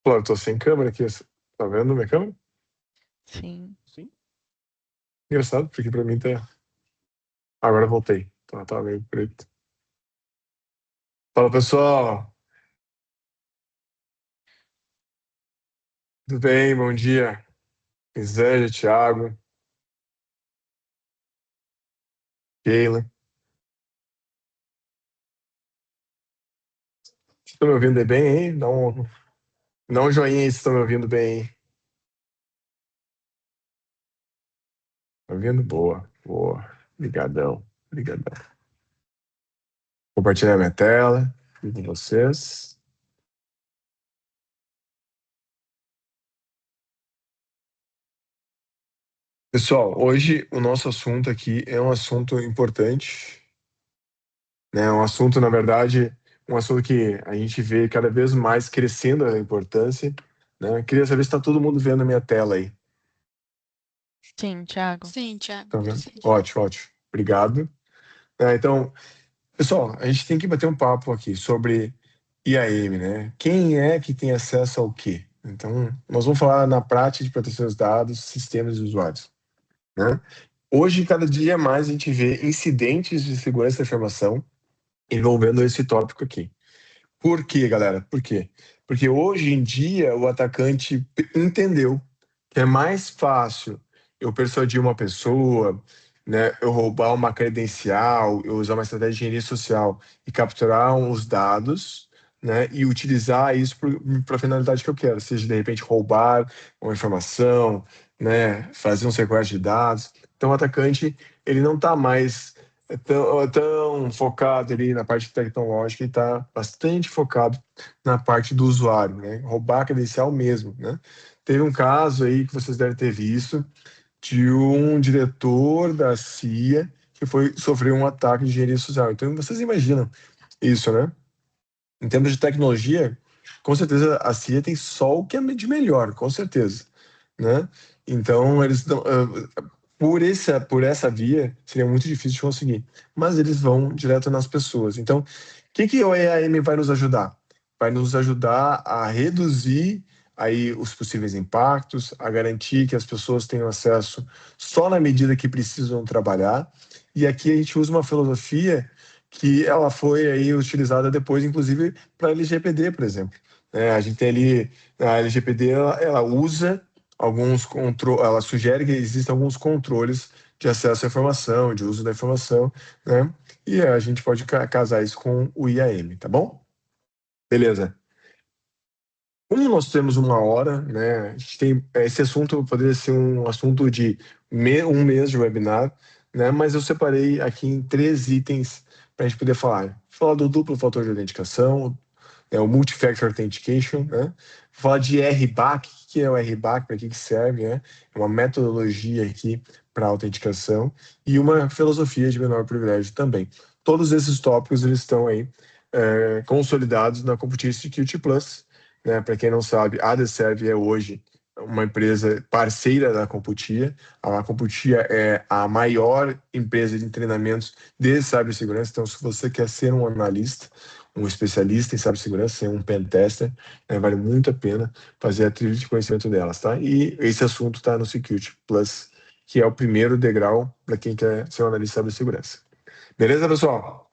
Pô, eu tô sem câmera aqui. Tá vendo minha câmera? Sim. Sim. Engraçado, porque pra mim tá. Agora eu voltei. Tá meio preto. Fala, pessoal. Tudo bem? Bom dia. Zé, Thiago, Keila. Vocês estão me ouvindo bem aí? Dá um joinha aí se estão me ouvindo bem aí. Tá ouvindo? Boa, boa. Obrigadão, obrigadão. Compartilhar minha tela aqui com vocês. Pessoal, hoje o nosso assunto aqui é um assunto importante, né? Um assunto, na verdade, um assunto que a gente vê cada vez mais crescendo a importância, né? Queria saber se está todo mundo vendo a minha tela aí. Sim, Thiago. Sim, Thiago. Estão vendo? Ótimo, ótimo. Obrigado. Então, pessoal, a gente tem que bater um papo aqui sobre IAM, né? Quem é que tem acesso ao quê? Então, nós vamos falar na prática de proteção dos dados, sistemas e usuários, né? Hoje, cada dia mais, a gente vê incidentes de segurança da informação envolvendo esse tópico aqui. Por quê, galera? Por quê? Porque hoje em dia o atacante entendeu que é mais fácil eu persuadir uma pessoa, né, eu roubar uma credencial, eu usar uma estratégia de engenharia social e capturar os dados, né, e utilizar isso para a finalidade que eu quero, seja de repente roubar uma informação, né, fazer um sequestro de dados. Então o atacante ele não está mais tão focado ali na parte tecnológica e está bastante focado na parte do usuário, né? Roubar a credencial mesmo, né? Teve um caso aí que vocês devem ter visto de um diretor da CIA que sofreu um ataque de engenharia social. Então vocês imaginam isso, né? Em termos de tecnologia, com certeza a CIA tem só o que é de melhor, com certeza, né? Então eles não, por essa via seria muito difícil de conseguir, mas eles vão direto nas pessoas. Então, o que o EAM vai nos ajudar? Vai nos ajudar a reduzir aí os possíveis impactos, a garantir que as pessoas tenham acesso só na medida que precisam trabalhar. E aqui a gente usa uma filosofia que ela foi aí utilizada depois, inclusive, para a LGPD, por exemplo. A gente tem ali, a LGPD, ela usa alguns controles, ela sugere que existam alguns controles de acesso à informação, de uso da informação, né? E a gente pode casar isso com o IAM, tá bom? Beleza. Como nós temos uma hora, né? A gente tem, esse assunto poderia ser um assunto de um mês de webinar, né? Mas eu separei aqui em 3 itens para a gente poder falar. Falar do duplo fator de autenticação, o Multi-Factor Authentication, né? Falar de RBAC, o que é o RBAC, para que serve, né? É uma metodologia aqui para autenticação e uma filosofia de menor privilégio também. Todos esses tópicos eles estão aí consolidados na Computer Security Plus, né? Para quem não sabe, a Deserve é hoje uma empresa parceira da Computia. A Computia é a maior empresa de treinamentos de cibersegurança. Então, se você quer ser um analista, um especialista em cibersegurança, ser um pentester, vale muito a pena fazer a trilha de conhecimento delas, tá? E esse assunto está no Security Plus, que é o primeiro degrau para quem quer ser um analista de cibersegurança. Beleza, pessoal?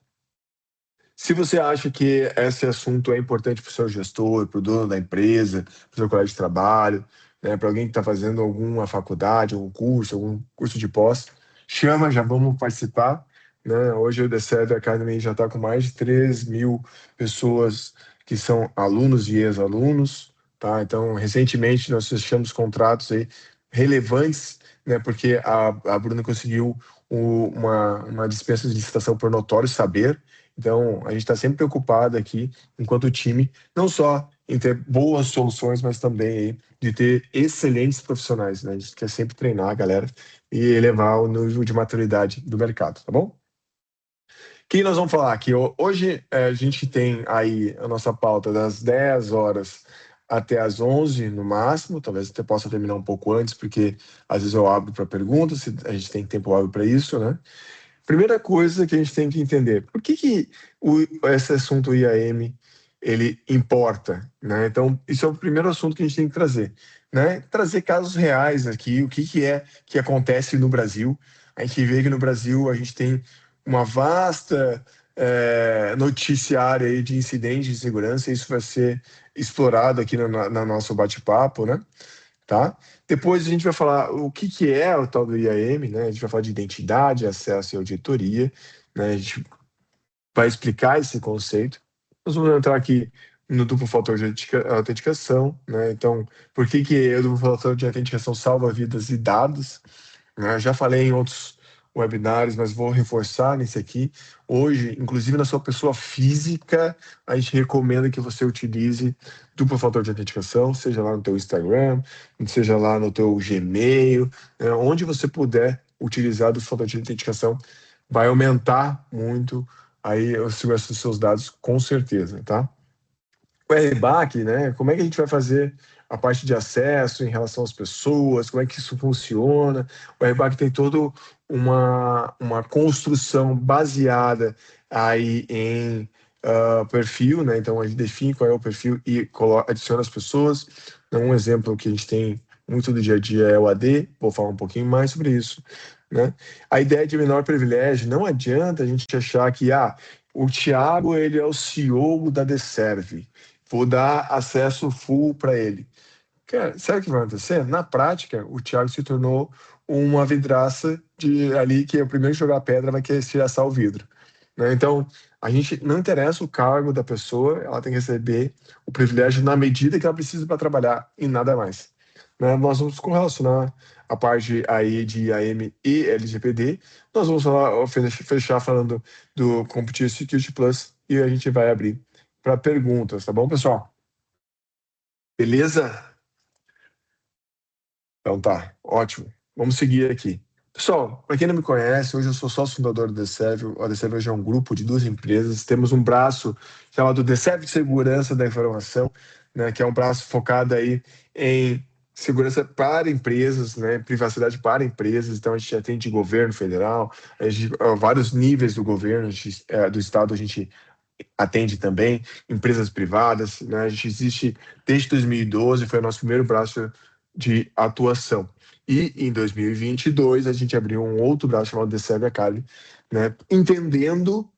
Se você acha que esse assunto é importante para o seu gestor, para o dono da empresa, para o seu colega de trabalho, né, para alguém que está fazendo alguma faculdade, algum curso de pós, chama, já vamos participar. Né? Hoje o The Serve Academy já está com mais de 3.000 pessoas que são alunos e ex-alunos. Tá? Então, recentemente nós fechamos contratos aí relevantes, né, porque a Bruna conseguiu uma dispensa de licitação por notório saber. Então, a gente está sempre preocupado aqui, enquanto time, não só em ter boas soluções, mas também aí, de ter excelentes profissionais, né? A gente quer sempre treinar a galera e elevar o nível de maturidade do mercado, tá bom? Quem nós vamos falar aqui? Hoje a gente tem aí a nossa pauta das 10 horas até as 11 no máximo, talvez até possa terminar um pouco antes, porque às vezes eu abro para perguntas, se a gente tem tempo hábil para isso, né? Primeira coisa que a gente tem que entender, por que esse assunto IAM ele importa, né? Então, isso é o primeiro assunto que a gente tem que trazer, né? Trazer casos reais aqui, o que que é que acontece no Brasil. A gente vê que no Brasil a gente tem uma vasta noticiário aí de incidentes de segurança, e isso vai ser explorado aqui no nosso bate-papo, né? Tá? Depois a gente vai falar o que que é o tal do IAM, né? A gente vai falar de identidade, acesso e auditoria, né? A gente vai explicar esse conceito. Nós vamos entrar aqui no duplo fator de autenticação, né? Então, por que que o duplo fator de autenticação salva vidas e dados, né? Já falei em outros webinários, mas vou reforçar nesse aqui. Hoje, inclusive na sua pessoa física, a gente recomenda que você utilize duplo fator de autenticação, seja lá no teu Instagram, seja lá no teu Gmail, né? Onde você puder utilizar duplo fator de autenticação, vai aumentar muito aí a segurança dos seus dados, com certeza, tá? O RBAC, né? Como é que a gente vai fazer a parte de acesso em relação às pessoas? Como é que isso funciona? O RBAC tem toda uma construção baseada aí em perfil, né? Então a gente define qual é o perfil e adiciona as pessoas. Então, um exemplo que a gente tem muito do dia a dia é o AD. Vou falar um pouquinho mais sobre isso, né? A ideia de menor privilégio, não adianta a gente achar que o Thiago ele é o CEO da Deserve, vou dar acesso full para ele. Cara, sabe o que vai acontecer? Na prática, o Thiago se tornou uma vidraça de ali que o primeiro que jogar pedra vai querer estilhaçar o vidro, né? Então, a gente não interessa o cargo da pessoa, ela tem que receber o privilégio na medida que ela precisa para trabalhar e nada mais, né? Nós vamos correlacionar a parte aí de IAM e LGPD. Nós vamos falar, fechar falando do Computer Security Plus e a gente vai abrir para perguntas, tá bom, pessoal? Beleza? Então tá, ótimo. Vamos seguir aqui. Pessoal, para quem não me conhece, hoje eu sou sócio fundador do Decevio. A Decevio hoje é um grupo de duas empresas. Temos um braço chamado Decevio Segurança da Informação, né, que é um braço focado aí em segurança para empresas, né, privacidade para empresas. Então a gente atende governo federal, vários níveis do governo, do estado a gente atende também empresas privadas, né? A gente existe desde 2012, foi o nosso primeiro braço de atuação. E em 2022 a gente abriu um outro braço chamado DCEV Academy, né? Entendendo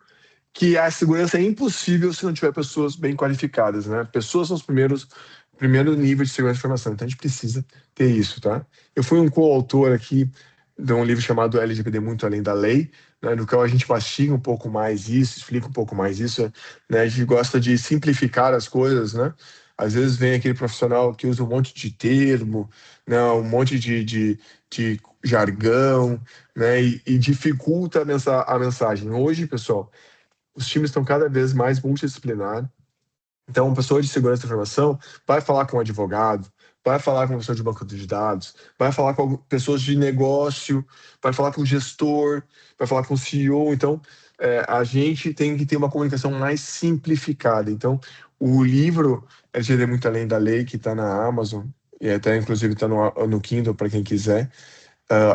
que a segurança é impossível se não tiver pessoas bem qualificadas, né? Pessoas são os primeiro nível de segurança de informação, então a gente precisa ter isso, tá? Eu fui um coautor aqui de um livro chamado LGPD Muito Além da Lei, né, no qual a gente mastiga um pouco mais isso, explica um pouco mais isso, né? A gente gosta de simplificar as coisas, né? Às vezes vem aquele profissional que usa um monte de termo, né, um monte de jargão, né, e dificulta a mensagem. Hoje, pessoal, os times estão cada vez mais multidisciplinares. Então, uma pessoa de segurança da informação vai falar com um advogado, vai falar com uma pessoa de banco de dados, vai falar com pessoas de negócio, vai falar com o gestor, vai falar com o CEO. Então, a gente tem que ter uma comunicação mais simplificada. Então, o livro LGPD Muito Além da Lei, que está na Amazon, e até inclusive está no Kindle para quem quiser,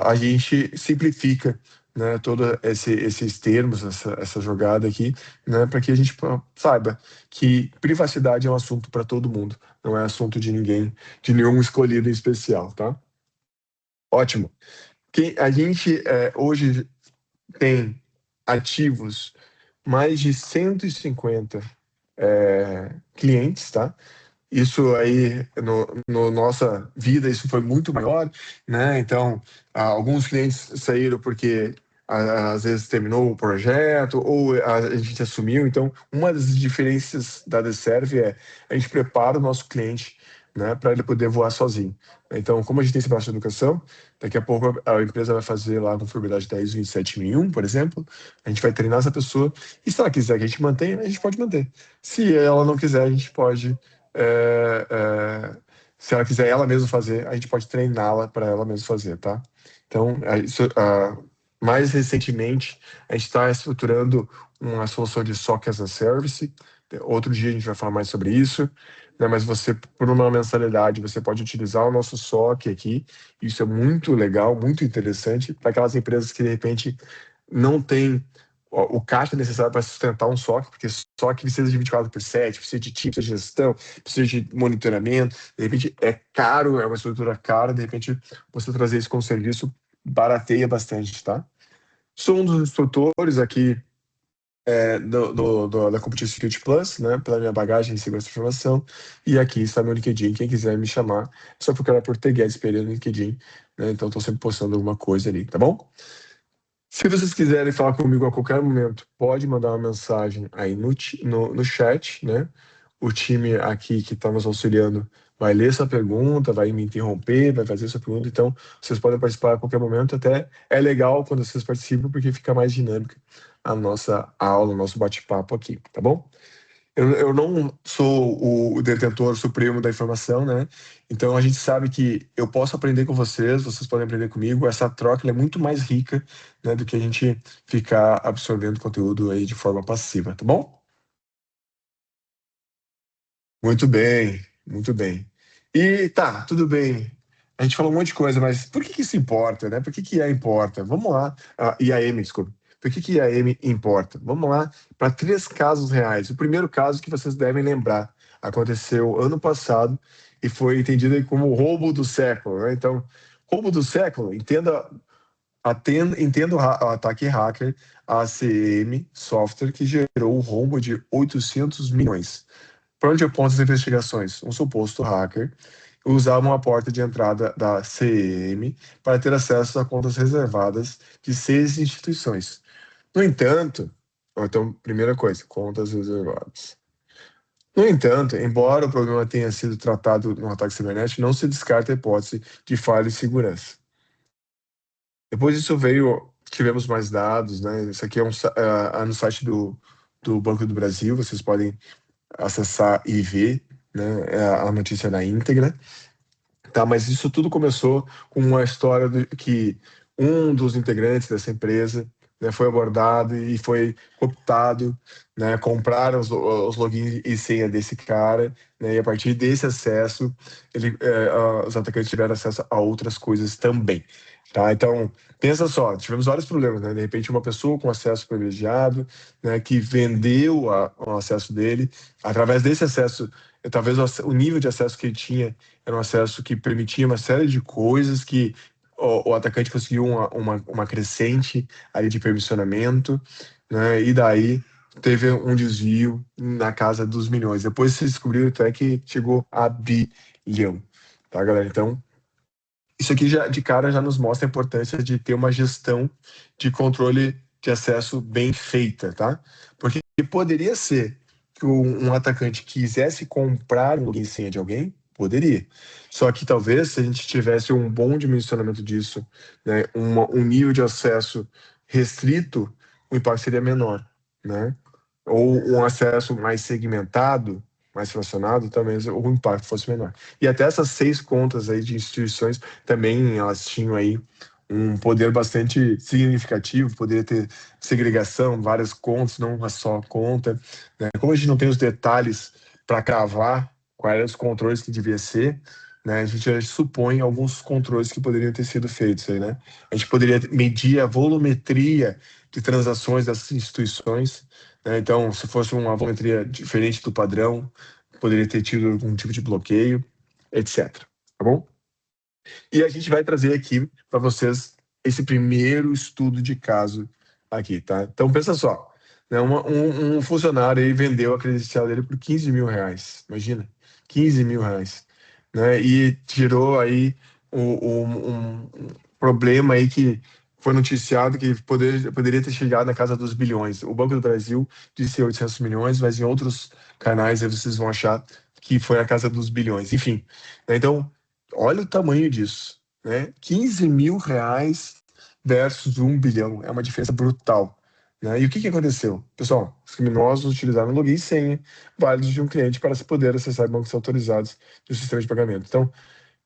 a gente simplifica, né, todos esses termos, essa jogada aqui, né, para que a gente saiba que privacidade é um assunto para todo mundo, não é assunto de ninguém, de nenhum escolhido em especial, tá? Ótimo. A gente hoje tem ativos mais de 150 clientes, tá? Isso aí, no nossa vida, isso foi muito maior, né? Então, alguns clientes saíram porque às vezes terminou o projeto ou a gente assumiu. Então, uma das diferenças da Deserve é a gente prepara o nosso cliente, né, para ele poder voar sozinho. Então, como a gente tem esse braço de educação, daqui a pouco a empresa vai fazer lá a conformidade da ISO 27001, por exemplo, a gente vai treinar essa pessoa e se ela quiser que a gente mantenha, a gente pode manter. Se ela não quiser, a gente pode é, é, se ela quiser ela mesma fazer, a gente pode treiná-la para ela mesma fazer, tá? Então, mais recentemente, a gente está estruturando uma solução de SOC as a Service. Outro dia a gente vai falar mais sobre isso, né? Mas você, por uma mensalidade, você pode utilizar o nosso SOC aqui. Isso é muito legal, muito interessante para aquelas empresas que, de repente, não têm o caixa necessário para sustentar um SOC, porque SOC precisa de 24/7, precisa de time, precisa de gestão, precisa de monitoramento. De repente é caro, é uma estrutura cara, de repente você trazer isso como serviço barateia bastante, tá? Sou um dos instrutores aqui da Competition Security Plus, né, pela minha bagagem em segurança da informação, e aqui está meu LinkedIn, quem quiser me chamar, é só procurar por T. Guedes Pereira no LinkedIn, né, então estou sempre postando alguma coisa ali, tá bom? Se vocês quiserem falar comigo a qualquer momento, pode mandar uma mensagem aí no chat, né? O time aqui que está nos auxiliando vai ler sua pergunta, vai me interromper, vai fazer sua pergunta. Então, vocês podem participar a qualquer momento. Até é legal quando vocês participam, porque fica mais dinâmica a nossa aula, o nosso bate-papo aqui, tá bom? Eu não sou o detentor supremo da informação, né? Então a gente sabe que eu posso aprender com vocês, vocês podem aprender comigo. Essa troca ela é muito mais rica, né, do que a gente ficar absorvendo conteúdo aí de forma passiva, tá bom? Muito bem, muito bem. E tá, tudo bem. A gente falou um monte de coisa, mas por que que isso importa, né? Por que que IA importa? Vamos lá. IAM, desculpa. Por que que IAM importa? Vamos lá para 3 casos reais. O primeiro caso que vocês devem lembrar aconteceu ano passado e foi entendido aí como o roubo do século, né? Então, roubo do século, entenda o ataque hacker à ACM Software que gerou um rombo de 800 milhões. Para onde apontam as investigações? Um suposto hacker usava uma porta de entrada da CEM para ter acesso a contas reservadas de 6 instituições. No entanto, então, primeira coisa, contas reservadas. No entanto, embora o problema tenha sido tratado no ataque cibernético, não se descarta a hipótese de falha de segurança. Depois disso tivemos mais dados, né? Isso aqui é no site do Banco do Brasil, vocês podem acessar e ver, né, a notícia na íntegra, tá? Mas isso tudo começou com uma história que um dos integrantes dessa empresa, né, foi abordado e foi cooptado, né, compraram os logins e senha desse cara, né, e a partir desse acesso, os atacantes tiveram acesso a outras coisas também, tá? Então, pensa só, tivemos vários problemas, né? De repente, uma pessoa com acesso privilegiado, né, que vendeu o acesso dele, através desse acesso, talvez o nível de acesso que ele tinha era um acesso que permitia uma série de coisas que o atacante conseguiu uma crescente ali de permissionamento, né? E daí teve um desvio na casa dos milhões. Depois se descobriu até que chegou a bilhão, tá, galera? Então, isso aqui já de cara já nos mostra a importância de ter uma gestão de controle de acesso bem feita, tá? Porque poderia ser que um atacante quisesse comprar um login e senha de alguém, poderia. Só que talvez se a gente tivesse um bom dimensionamento disso, né, um nível de acesso restrito, o impacto seria menor, né? Ou um acesso mais segmentado, mais fracionado, talvez o impacto fosse menor. E até essas 6 contas aí de instituições também elas tinham aí um poder bastante significativo, poderia ter segregação, várias contas, não uma só conta, né? Como a gente não tem os detalhes para cravar quais eram os controles que devia ser, né? A gente já supõe alguns controles que poderiam ter sido feitos aí, né? A gente poderia medir a volumetria de transações dessas instituições, né? Então, se fosse uma volumetria diferente do padrão, poderia ter tido algum tipo de bloqueio, etc. Tá bom? E a gente vai trazer aqui para vocês esse primeiro estudo de caso aqui, tá? Então, pensa só, né? Um funcionário aí vendeu a credencial dele por 15 mil reais, imagina, 15 mil reais, né? E tirou aí um problema aí que foi noticiado que poderia ter chegado na casa dos bilhões. O Banco do Brasil disse 800 milhões, mas em outros canais aí vocês vão achar que foi na casa dos bilhões. Enfim, né? Então, olha o tamanho disso, né? 15 mil reais versus 1 bilhão. É uma diferença brutal. Né? E o que que aconteceu? Pessoal, os criminosos utilizaram login e senha válidos de um cliente para se poder acessar bancos autorizados do sistema de pagamento. Então,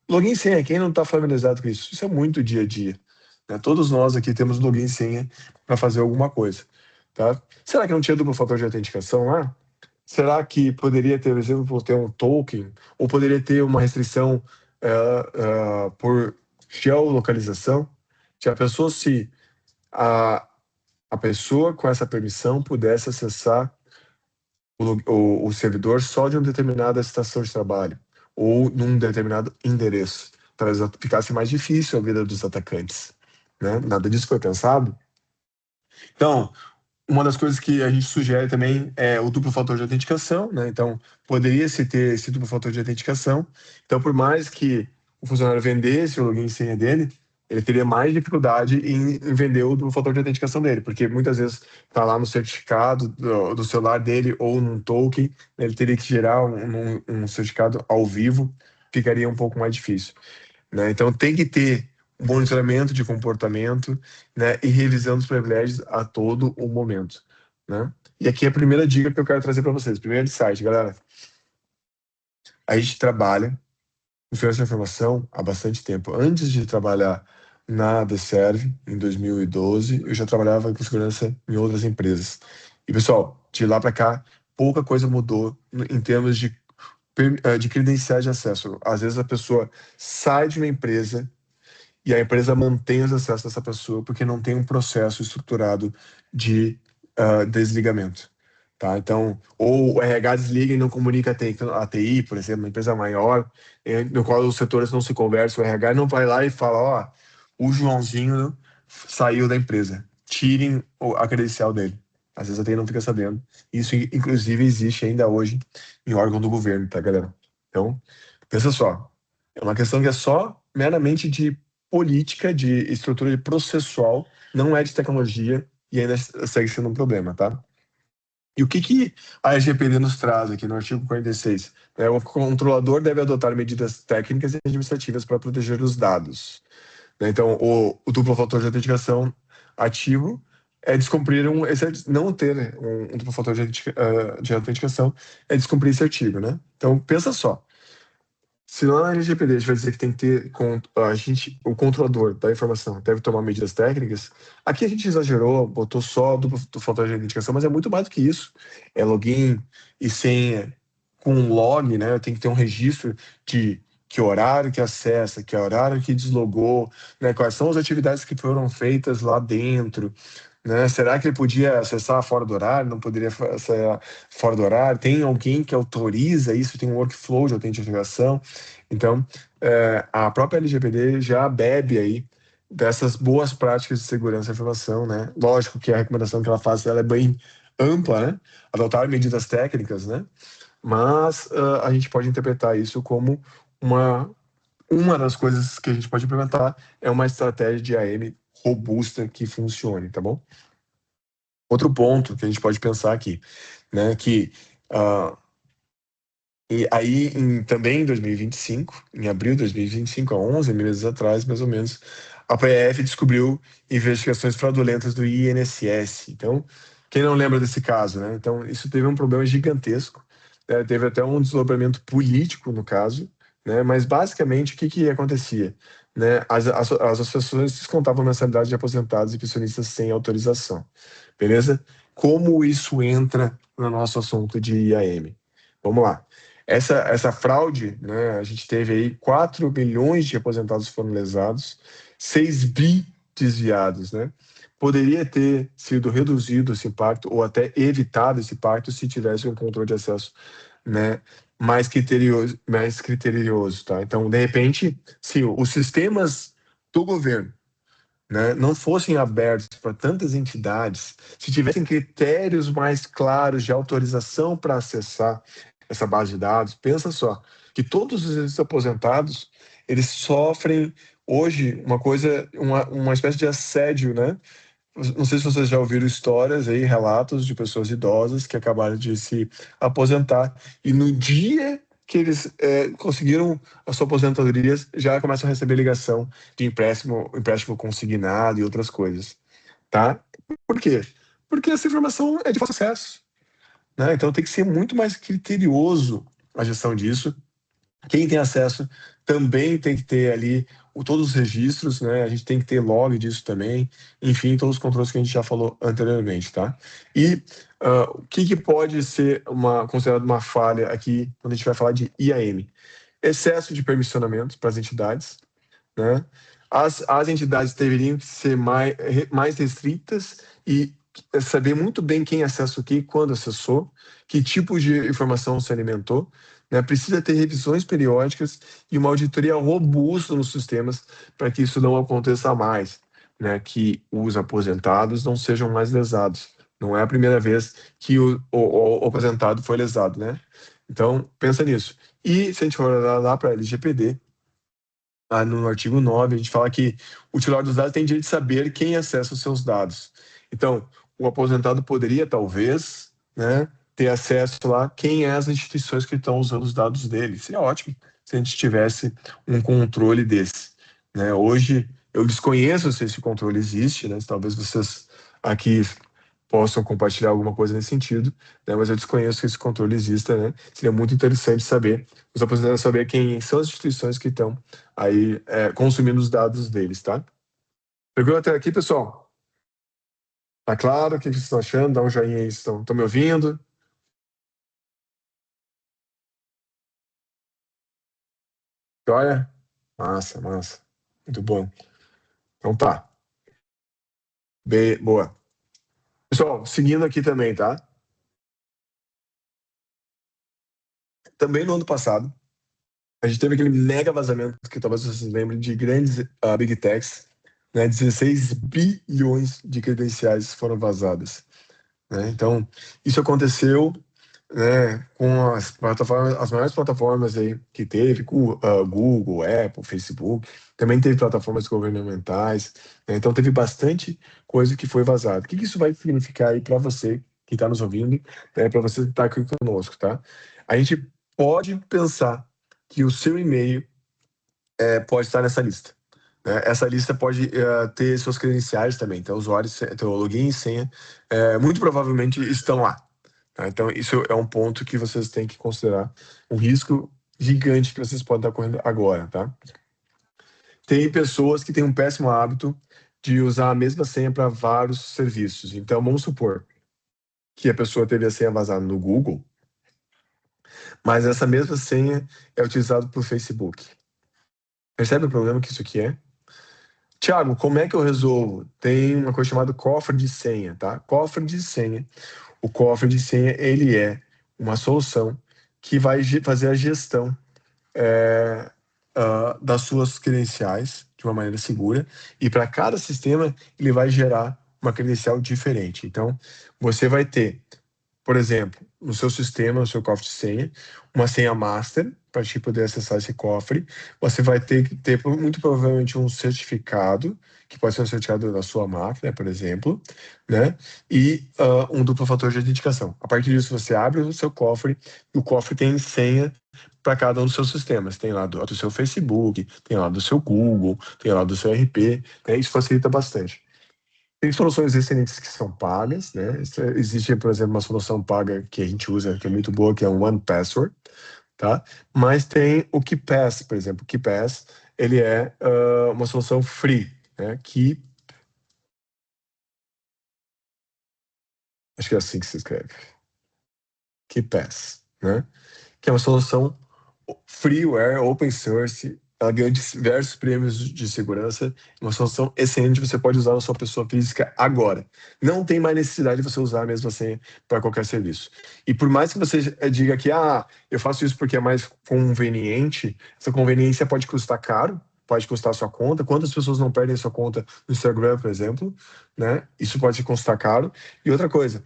login e senha, quem não está familiarizado com isso? Isso é muito dia a dia. Né? Todos nós aqui temos login e senha para fazer alguma coisa. Tá? Será que não tinha duplo fator de autenticação lá? Será que poderia ter, por exemplo, ter um token? Ou poderia ter uma restrição por geolocalização? Já pensou se a pessoa com essa permissão pudesse acessar o servidor só de uma determinada estação de trabalho ou num determinado endereço. Talvez ficasse mais difícil a vida dos atacantes, né? Nada disso foi pensado. Então, uma das coisas que a gente sugere também é o duplo fator de autenticação, né? Então, poderia-se ter esse duplo fator de autenticação. Então, por mais que o funcionário vendesse o login e senha dele, ele teria mais dificuldade em vender o duplo fator de autenticação dele, porque muitas vezes está lá no certificado do celular dele ou num token, ele teria que gerar um certificado ao vivo, ficaria um pouco mais difícil, né? Então, tem que ter monitoramento de comportamento, né, e revisão dos privilégios a todo o momento, né? E aqui é a primeira dica que eu quero trazer para vocês. Primeiro de site, galera. A gente trabalha com segurança da informação há bastante tempo. Antes de trabalhar na Deserve, em 2012, eu já trabalhava com segurança em outras empresas. E, pessoal, de lá para cá, pouca coisa mudou em termos de credenciais de acesso. Às vezes a pessoa sai de uma empresa e a empresa mantém os acessos dessa pessoa porque não tem um processo estruturado de desligamento. Tá? Então, ou o RH desliga e não comunica a TI, por exemplo, uma empresa maior, no qual os setores não se conversam, o RH não vai lá e fala, ó, o Joãozinho saiu da empresa, tirem a credencial dele. Às vezes a TI não fica sabendo. Isso, inclusive, existe ainda hoje em órgão do governo, tá, galera? Então, pensa só, é uma questão que é só meramente de política, de estrutura processual, não é de tecnologia e ainda segue sendo um problema, tá? E o que a LGPD nos traz aqui no artigo 46? O controlador deve adotar medidas técnicas e administrativas para proteger os dados. Então, o duplo fator de autenticação ativo é descumprir não ter um duplo fator de autenticação é descumprir esse artigo, né? Então, pensa só. Se lá na LGPD a gente vai dizer que tem que ter o controlador da informação deve tomar medidas técnicas, aqui a gente exagerou, botou só duplo fator de identificação, mas é muito mais do que isso. É login e senha com log, né? Tem que ter um registro de que horário que acessa, que horário que deslogou, né? Quais são as atividades que foram feitas lá dentro, né? Será que ele podia acessar fora do horário? Não poderia acessar fora do horário? Tem alguém que autoriza isso? Tem um workflow de autenticação? Então, a própria LGPD já bebe aí dessas boas práticas de segurança da informação, né? Lógico que a recomendação que ela faz ela é bem ampla, né? Adotar medidas técnicas, né? Mas a gente pode interpretar isso como uma das coisas que a gente pode implementar é uma estratégia de AM robusta que funcione, tá bom? Outro ponto que a gente pode pensar aqui, né, que e aí também em 2025, em abril de 2025, há 11 meses atrás, mais ou menos, a PF descobriu investigações fraudulentas do INSS. Então, quem não lembra desse caso, né? Então, isso teve um problema gigantesco, né? Teve até um desdobramento político no caso, né? Mas basicamente o que acontecia, né? As associações descontavam mensalidade de aposentados e pensionistas sem autorização, beleza? Como isso entra no nosso assunto de IAM? Vamos lá. Essa fraude, né, a gente teve aí 4 milhões de aposentados foram lesados, 6 bi desviados, né? Poderia ter sido reduzido esse impacto ou até evitado esse impacto se tivesse um controle de acesso, né, mais criterioso, tá? Então, de repente, se os sistemas do governo, né, não fossem abertos para tantas entidades, se tivessem critérios mais claros de autorização para acessar essa base de dados, pensa só, que todos os aposentados, eles sofrem hoje uma espécie de assédio, né? Não sei se vocês já ouviram histórias aí, relatos de pessoas idosas que acabaram de se aposentar e no dia que eles conseguiram a sua aposentadoria, já começam a receber ligação de empréstimo consignado e outras coisas, tá? Por quê? Porque essa informação é de fácil acesso, né? Então tem que ser muito mais criterioso a gestão disso. Quem tem acesso também tem que ter ali todos os registros, né? A gente tem que ter log disso também. Enfim, todos os controles que a gente já falou anteriormente, tá? E o que pode ser considerado uma falha aqui quando a gente vai falar de IAM? Excesso de permissionamento para as entidades, né? As entidades deveriam ser mais restritas e saber muito bem quem acessa o que, quando acessou, que tipo de informação se alimentou, né? Precisa ter revisões periódicas e uma auditoria robusta nos sistemas para que isso não aconteça mais, né? Que os aposentados não sejam mais lesados. Não é a primeira vez que o aposentado foi lesado, né? Então, pensa nisso. E se a gente for lá para a LGPD, no artigo 9, a gente fala que o titular dos dados tem direito de saber quem acessa os seus dados. Então, o aposentado poderia, talvez, né, ter acesso lá quem é as instituições que estão usando os dados dele. Seria ótimo se a gente tivesse um controle desse, né? Hoje, eu desconheço se esse controle existe, né? Talvez vocês aqui possam compartilhar alguma coisa nesse sentido, né? Mas eu desconheço que esse controle exista, né? Seria muito interessante saber, os aposentados saber quem são as instituições que estão aí consumindo os dados deles, tá? Pegou até aqui, pessoal? Tá claro? O que vocês estão achando? Dá um joinha aí, estão me ouvindo? Joia? Massa, massa. Muito bom. Então tá. Boa. Pessoal, seguindo aqui também, tá? Também no ano passado, a gente teve aquele mega vazamento que talvez vocês lembrem de grandes big techs, né? 16 bilhões de credenciais foram vazadas, né? Então, isso aconteceu, né, com as plataformas, as maiores plataformas aí que teve, Google, Apple, Facebook, também teve plataformas governamentais, né? Então teve bastante coisa que foi vazada. O que isso vai significar aí para você que está nos ouvindo, né, para você que está aqui conosco, tá? A gente pode pensar que o seu e-mail pode estar nessa lista, né? Essa lista pode ter suas credenciais também, então usuários, teu login e senha, muito provavelmente estão lá. Tá? Então, isso é um ponto que vocês têm que considerar, um risco gigante que vocês podem estar correndo agora, tá? Tem pessoas que têm um péssimo hábito de usar a mesma senha para vários serviços. Então, vamos supor que a pessoa teve a senha vazada no Google, mas essa mesma senha é utilizada para o Facebook. Percebe o problema que isso aqui é? Tiago, como é que eu resolvo? Tem uma coisa chamada cofre de senha, tá? Cofre de senha. O cofre de senha, ele é uma solução que vai fazer a gestão das suas credenciais de uma maneira segura, e para cada sistema ele vai gerar uma credencial diferente. Então, você vai ter, por exemplo, no seu sistema, no seu cofre de senha, uma senha master para te poder acessar esse cofre. Você vai ter que ter muito provavelmente um certificado, que pode ser um certificado da sua máquina, por exemplo, né? E um duplo fator de autenticação. A partir disso, você abre o seu cofre e o cofre tem senha para cada um dos seus sistemas. Tem lá do seu Facebook, tem lá do seu Google, tem lá do seu RP, né? Isso facilita bastante. Tem soluções excelentes que são pagas, né? Existe, por exemplo, uma solução paga que a gente usa, que é muito boa, que é o One Password, tá? Mas tem o KeePass, por exemplo. O KeePass, ele é uma solução free, né? Acho que é assim que se escreve. KeePass, né? Que é uma solução freeware, open source, ela ganhou diversos prêmios de segurança, uma solução excelente, você pode usar na sua pessoa física agora. Não tem mais necessidade de você usar a mesma senha para qualquer serviço. E por mais que você diga que eu faço isso porque é mais conveniente, essa conveniência pode custar caro, pode custar a sua conta. Quantas pessoas não perdem a sua conta no Instagram, por exemplo, né? Isso pode custar caro. E outra coisa,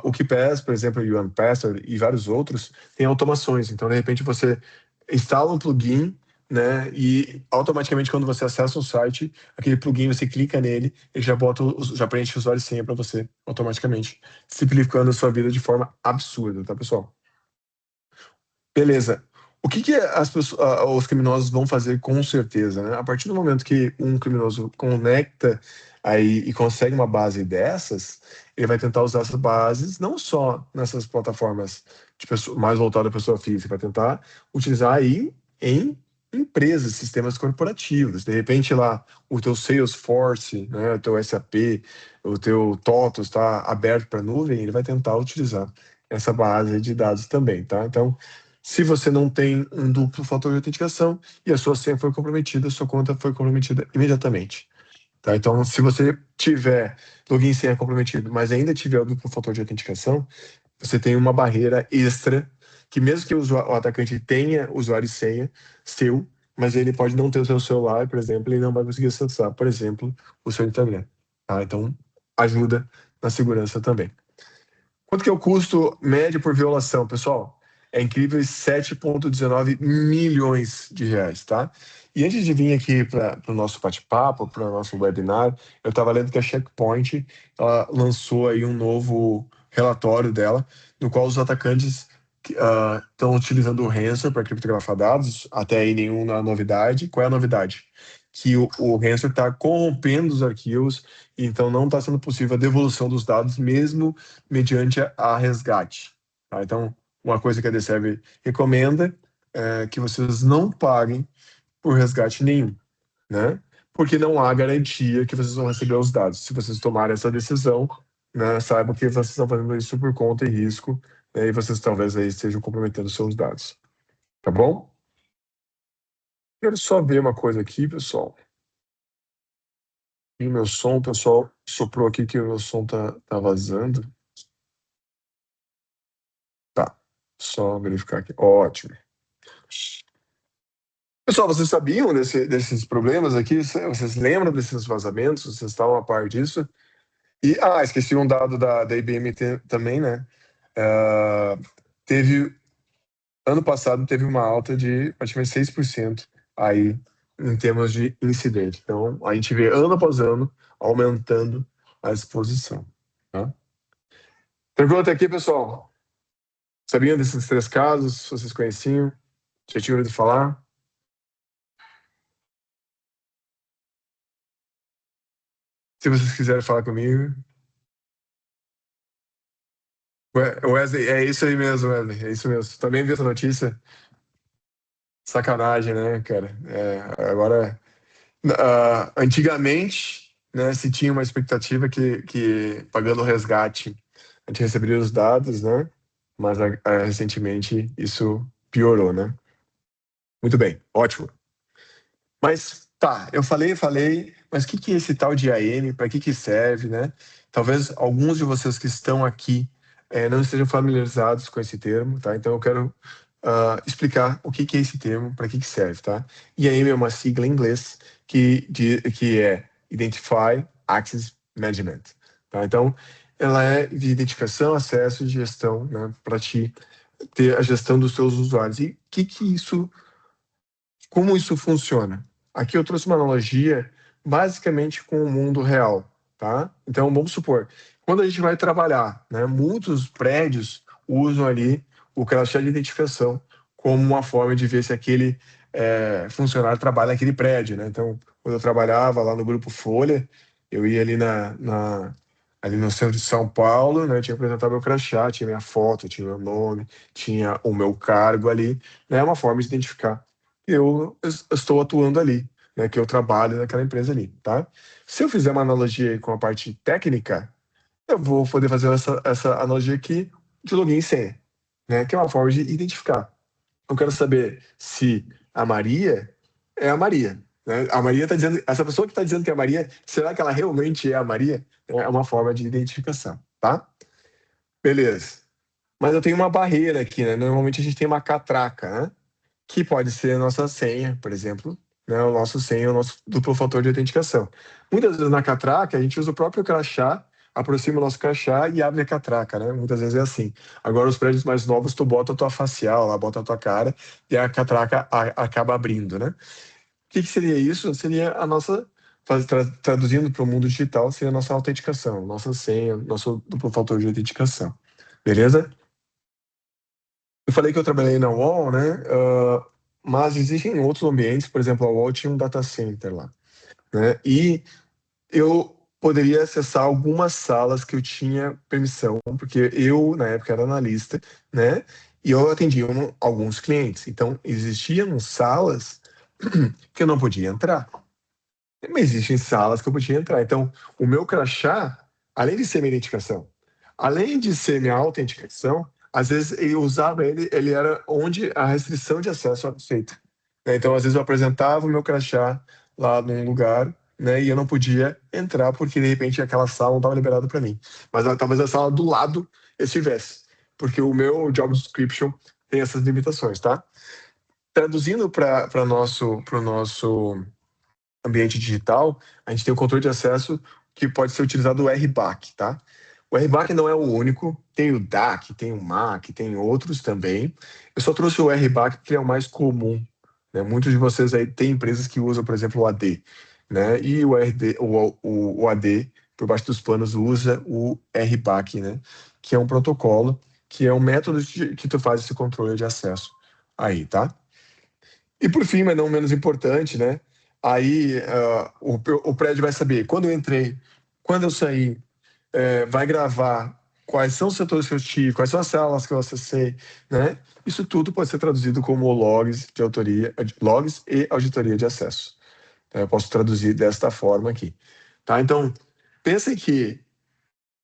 o KeePass, por exemplo, o OnePassword e vários outros, tem automações. Então, de repente, você instala um plugin, né? E automaticamente, quando você acessa o site, aquele plugin, você clica nele, ele já preenche o usuário e senha para você automaticamente, simplificando a sua vida de forma absurda, tá, pessoal? Beleza. O que os criminosos vão fazer com certeza, né? A partir do momento que um criminoso conecta aí e consegue uma base dessas, ele vai tentar usar essas bases não só nessas plataformas de mais voltadas à pessoa física, vai tentar utilizar aí em empresas, sistemas corporativos. De repente lá o teu Salesforce, né, o teu SAP, o teu TOTOS está aberto para nuvem, ele vai tentar utilizar essa base de dados também, tá? Então, se você não tem um duplo fator de autenticação e a sua senha foi comprometida, sua conta foi comprometida imediatamente. Tá? Então, se você tiver login e senha comprometido, mas ainda tiver o duplo fator de autenticação, você tem uma barreira extra, que mesmo que o atacante tenha usuário e senha seu, mas ele pode não ter o seu celular, por exemplo, e não vai conseguir acessar, por exemplo, o seu Instagram. Tá? Então, ajuda na segurança também. Quanto que é o custo médio por violação, pessoal? É incrível, 7,19 milhões de reais, tá? E antes de vir aqui para o nosso bate-papo, para o nosso webinar, eu estava lendo que a Checkpoint ela lançou aí um novo relatório dela, no qual os atacantes estão utilizando o Ransom para criptografar dados, até aí nenhuma novidade. Qual é a novidade? Que o Ransom está corrompendo os arquivos, então não está sendo possível a devolução dos dados, mesmo mediante a resgate. Tá? Então, uma coisa que a DCERV recomenda é que vocês não paguem por resgate nenhum, né? Porque não há garantia que vocês vão receber os dados. Se vocês tomarem essa decisão, né, saibam que vocês estão fazendo isso por conta e risco, né, e vocês talvez aí estejam comprometendo seus dados. Tá bom? Quero só ver uma coisa aqui, pessoal. E o meu som, o pessoal soprou aqui que o meu som tá vazando. Tá, só verificar aqui. Ótimo. Pessoal, vocês sabiam desses problemas aqui? Vocês lembram desses vazamentos? Vocês estavam a par disso? E, esqueci um dado da IBM também, né? Ano passado teve uma alta de praticamente 6% aí em termos de incidente. Então, a gente vê ano após ano aumentando a exposição. Tá? Tranquilo até aqui, pessoal? Sabiam desses 3 casos? Vocês conheciam? Já tinham ouvido falar? Se vocês quiserem falar comigo. Wesley, é isso aí mesmo, Wesley. É isso mesmo. Também viu essa notícia? Sacanagem, né, cara? Agora, antigamente, né, se tinha uma expectativa que pagando o resgate a gente receberia os dados, né? Mas recentemente isso piorou, né? Muito bem, ótimo. Mas tá, eu falei, mas o que é esse tal de IAM? Para que serve, né? Talvez alguns de vocês que estão aqui não estejam familiarizados com esse termo, tá? Então eu quero explicar o que é esse termo, para que serve, tá? IAM é uma sigla em inglês que é Identify Access Management, tá? Então ela é de identificação, acesso e gestão, né? Para te ter a gestão dos seus usuários. E como isso funciona? Aqui eu trouxe uma analogia basicamente com o mundo real, tá? Então, vamos supor, quando a gente vai trabalhar, né, muitos prédios usam ali o crachá de identificação como uma forma de ver se aquele funcionário trabalha naquele prédio, né? Então, quando eu trabalhava lá no Grupo Folha, eu ia ali ali no centro de São Paulo, né? Tinha que apresentar meu crachá, tinha minha foto, tinha meu nome, tinha o meu cargo ali, né? É uma forma de identificar eu estou atuando ali, né, que eu trabalho naquela empresa ali, tá? Se eu fizer uma analogia aí com a parte técnica, eu vou poder fazer essa analogia aqui de login e senha, né, que é uma forma de identificar. Eu quero saber se a Maria é a Maria, né? A Maria está dizendo, essa pessoa que está dizendo que é a Maria, será que ela realmente é a Maria? É uma forma de identificação, tá? Beleza. Mas eu tenho uma barreira aqui, né? Normalmente a gente tem uma catraca, né? Que pode ser a nossa senha, por exemplo, né, o nosso senha, o nosso duplo fator de autenticação. Muitas vezes na catraca, a gente usa o próprio crachá, aproxima o nosso crachá e abre a catraca, né? Muitas vezes é assim. Agora, os prédios mais novos, tu bota a tua facial lá, bota a tua cara e a catraca acaba abrindo, né? O que seria isso? Seria a nossa, traduzindo para o mundo digital, seria a nossa autenticação, nossa senha, nosso duplo fator de autenticação. Beleza? Eu falei que eu trabalhei na UOL, né? Mas existem outros ambientes, por exemplo, a UOL tinha um data center lá, né? E eu poderia acessar algumas salas que eu tinha permissão, porque eu, na época, era analista, né? E eu atendia alguns clientes. Então, existiam salas que eu não podia entrar. Mas existem salas que eu podia entrar. Então, o meu crachá, além de ser minha identificação, além de ser minha autenticação, às vezes eu usava ele era onde a restrição de acesso era feita. Né? Então, às vezes eu apresentava o meu crachá lá num lugar né? E eu não podia entrar porque, de repente, aquela sala não estava liberada para mim. Mas talvez a sala do lado estivesse, porque o meu job description tem essas limitações, tá? Traduzindo para o nosso ambiente digital, a gente tem o controle de acesso que pode ser utilizado o RBAC, tá? O RBAC não é o único, tem o DAC, tem o MAC, tem outros também. Eu só trouxe o RBAC porque é o mais comum, né? Muitos de vocês aí têm empresas que usam, por exemplo, o AD, né? E o AD, por baixo dos panos, usa o RBAC, né? Que é um protocolo, que é um método que tu faz esse controle de acesso aí, tá? E por fim, mas não menos importante, né? Aí o prédio vai saber quando eu entrei, quando eu saí, vai gravar quais são os setores que eu estive, quais são as salas que eu acessei, né? Isso tudo pode ser traduzido como logs de autoria, logs e auditoria de acesso. Então, eu posso traduzir desta forma aqui, tá? Então, pensem que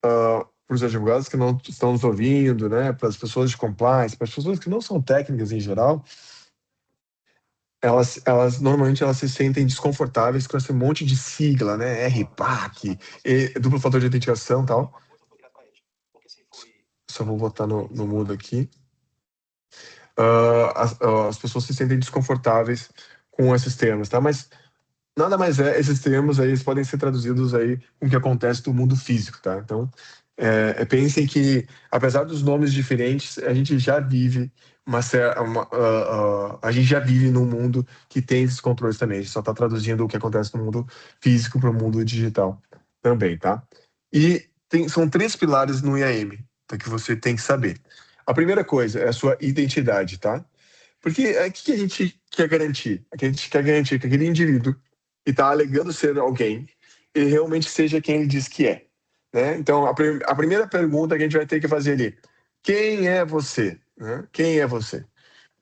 para os advogados que não estão nos ouvindo, né? Para as pessoas de compliance, para as pessoas que não são técnicas em geral, elas normalmente elas se sentem desconfortáveis com esse monte de sigla, né? RPAC, duplo fator de autenticação e tal. Só vou botar no mudo aqui. As pessoas se sentem desconfortáveis com esses termos, tá? Mas nada mais esses termos aí eles podem ser traduzidos aí com o que acontece no mundo físico, tá? Então, pensem que, apesar dos nomes diferentes, a gente já vive a gente já vive num mundo que tem esses controles também. A gente só está traduzindo o que acontece no mundo físico para o mundo digital também, tá? E são 3 pilares no IAM, tá, que você tem que saber. A primeira coisa é a sua identidade, tá? Porque o que a gente quer garantir? A gente quer garantir que aquele indivíduo que está alegando ser alguém, ele realmente seja quem ele diz que é, né? Então, a primeira pergunta que a gente vai ter que fazer ali, quem é você? Né? Quem é você?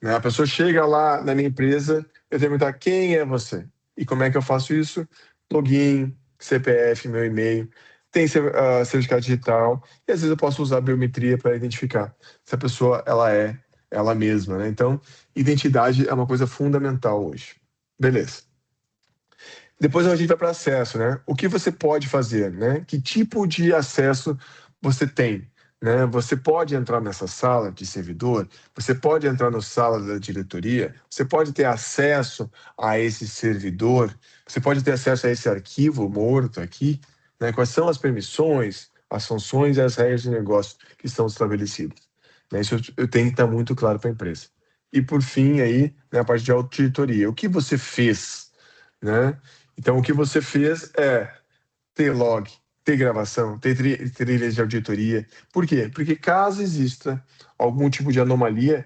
Né? A pessoa chega lá na minha empresa, eu tenho que perguntar, quem é você? E como é que eu faço isso? Login, CPF, meu e-mail, tem certificado digital, e às vezes eu posso usar biometria para identificar se a pessoa ela é ela mesma, né? Então, identidade é uma coisa fundamental hoje. Beleza. Depois a gente vai para acesso, né? O que você pode fazer, né? Que tipo de acesso você tem, né? Você pode entrar nessa sala de servidor, você pode entrar na sala da diretoria, você pode ter acesso a esse servidor, você pode ter acesso a esse arquivo morto aqui, né? Quais são as permissões, as funções e as regras de negócio que estão estabelecidas, né? Isso eu tenho que estar muito claro para a empresa. E por fim aí, né, a parte de auditoria. O que você fez, né? Então, o que você fez é ter log, ter gravação, ter trilhas de auditoria. Por quê? Porque caso exista algum tipo de anomalia,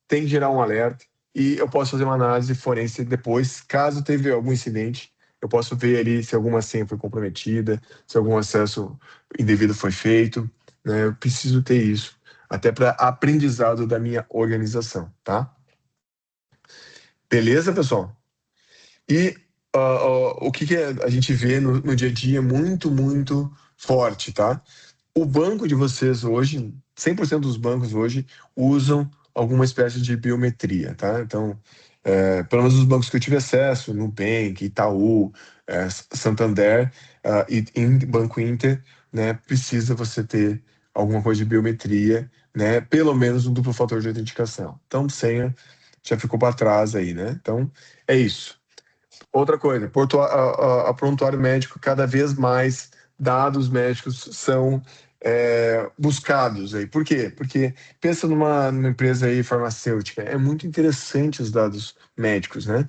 tem que gerar um alerta e eu posso fazer uma análise forense depois. Caso teve algum incidente, eu posso ver ali se alguma senha foi comprometida, se algum acesso indevido foi feito, né? Eu preciso ter isso, até para aprendizado da minha organização, tá? Beleza, pessoal? E o que a gente vê no dia a dia muito, muito forte, tá? O banco de vocês hoje, 100% dos bancos hoje usam alguma espécie de biometria, tá? Então, pelo menos os bancos que eu tive acesso, Nubank, Itaú, Santander e Banco Inter, né, precisa você ter alguma coisa de biometria, né, pelo menos um duplo fator de autenticação. Então, senha já ficou para trás aí, né? Então, é isso. Outra coisa, a prontuário médico, cada vez mais dados médicos são buscados aí. Por quê? Porque pensa numa empresa aí farmacêutica, é muito interessante os dados médicos, né?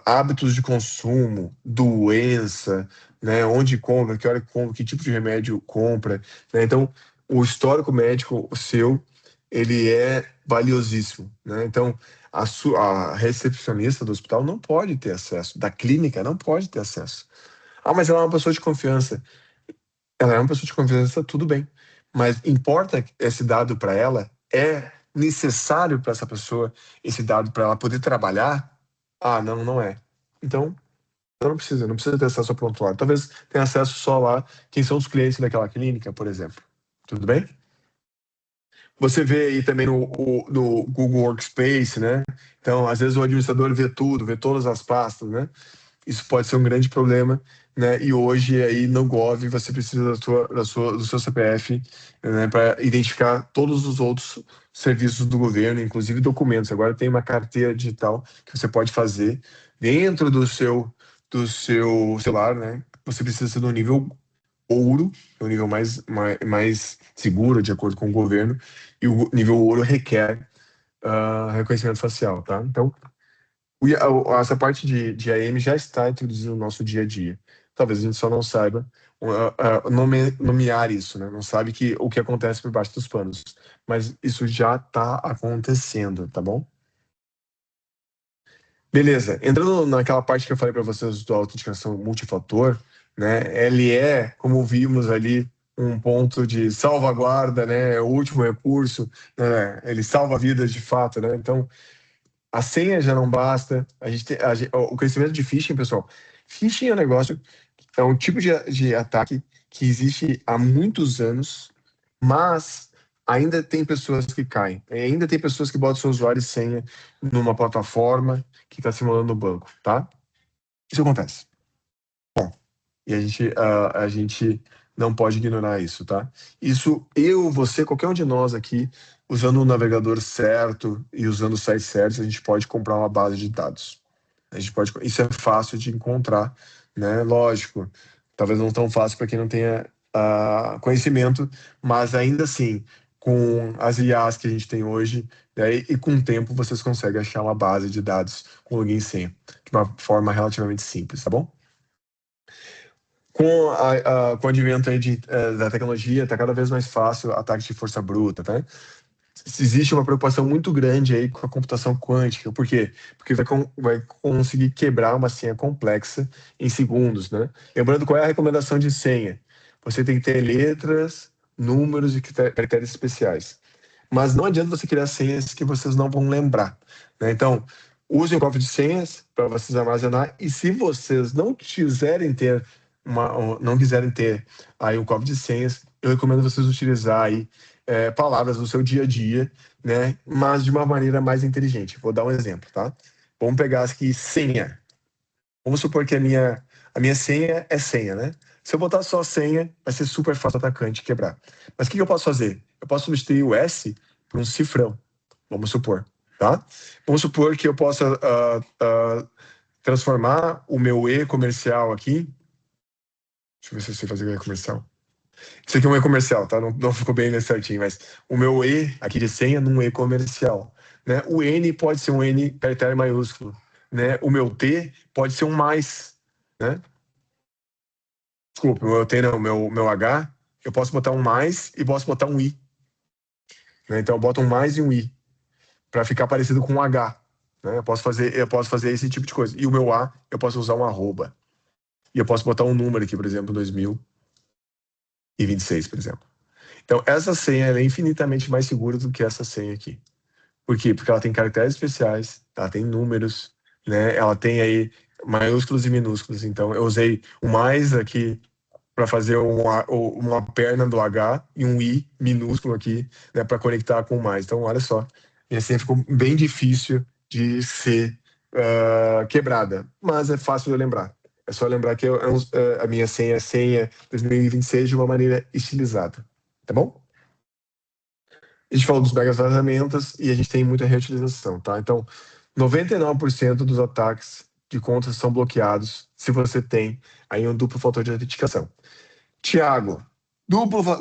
Hábitos de consumo, doença, né? Onde compra, que hora compra, que tipo de remédio compra, né? Então, o histórico médico o seu, ele é valiosíssimo, né? Então, a recepcionista do hospital não pode ter acesso, da clínica não pode ter acesso. Ah, mas ela é uma pessoa de confiança. Ela é uma pessoa de confiança, tudo bem. Mas importa esse dado para ela? É necessário para essa pessoa esse dado para ela poder trabalhar? Ah, não, não é. Então, não precisa ter acesso ao prontuário. Talvez tenha acesso só lá quem são os clientes daquela clínica, por exemplo. Tudo bem? Você vê aí também no Google Workspace, né? Então, às vezes o administrador vê tudo, vê todas as pastas, né? isso pode ser um grande problema, né? E hoje aí no Gov você precisa do seu CPF, né, para identificar todos os outros serviços do governo, inclusive documentos. Agora tem uma carteira digital que você pode fazer dentro do seu celular, né? Você precisa ser do nível ouro, é o nível mais seguro, de acordo com o governo, e o nível ouro requer reconhecimento facial, tá? Então, essa parte de AM já está introduzida no nosso dia a dia. Talvez a gente só não saiba nomear isso, né? Não sabe o que acontece por baixo dos panos. Mas isso já está acontecendo, tá bom? Beleza. Entrando naquela parte que eu falei para vocês do autenticação multifator, né? Ele é, como vimos ali, um ponto de salvaguarda, né? É o último recurso, né? Ele salva vidas de fato, né? Então, a senha já não basta. O conhecimento de phishing, pessoal. Phishing é um negócio, é um tipo de ataque que existe há muitos anos, mas ainda tem pessoas que caem. Ainda tem pessoas que botam seu usuário e senha numa plataforma que está simulando o banco, tá? Isso acontece. Bom, e a gente não pode ignorar isso, tá? Isso, você, qualquer um de nós aqui, usando o navegador certo e usando os sites certos, a gente pode comprar uma base de dados. Isso é fácil de encontrar, né? Lógico, talvez não tão fácil para quem não tenha conhecimento, mas ainda assim, com as IAs que a gente tem hoje, né, e com o tempo vocês conseguem achar uma base de dados com login e senha, de uma forma relativamente simples, tá bom? Com o advento aí da tecnologia, está cada vez mais fácil ataque de força bruta, tá? Existe uma preocupação muito grande aí com a computação quântica. Por quê? Porque vai conseguir quebrar uma senha complexa em segundos, né? Lembrando qual é a recomendação de senha. Você tem que ter letras, números e caracteres especiais. Mas não adianta você criar senhas que vocês não vão lembrar, né? Então, usem o cofre de senhas para vocês armazenar. E se vocês não quiserem ter não quiserem ter aí um cofre de senhas, eu recomendo vocês utilizar aí palavras do seu dia a dia, né? Mas de uma maneira mais inteligente. Vou dar um exemplo, tá? Vamos pegar aqui senha. Vamos supor que a minha senha é senha, né? Se eu botar só senha, vai ser super fácil o atacante quebrar. Mas o que eu posso fazer? Eu posso substituir o S por um cifrão, vamos supor, tá? Vamos supor que eu possa transformar o meu E comercial aqui. Deixa eu ver se eu sei fazer E comercial. Isso aqui é um e-comercial, tá? Não ficou bem certinho, mas o meu E aqui de senha num e-comercial, né? O N pode ser um N caractere maiúsculo, né? O meu T pode ser um mais, né? Desculpa, o meu T não, o meu H, eu posso botar um mais e posso botar um I, né? Então eu boto um mais e um I para ficar parecido com um H, né? Eu posso fazer esse tipo de coisa. E o meu A, eu posso usar um arroba. E eu posso botar um número aqui, por exemplo, 2026, por exemplo. Então, essa senha é infinitamente mais segura do que essa senha aqui. Por quê? Porque ela tem caracteres especiais, ela tem números, né? Ela tem aí maiúsculos e minúsculos. Então, eu usei o mais aqui para fazer uma perna do H e um I minúsculo aqui, né, para conectar com o mais. Então, olha só, minha senha ficou bem difícil de ser quebrada, mas é fácil de lembrar. É só lembrar que a minha senha é senha 2026 de uma maneira estilizada. Tá bom? A gente falou dos megas vazamentos e a gente tem muita reutilização, tá? Então, 99% dos ataques de contas são bloqueados se você tem aí um duplo fator de autenticação. Tiago,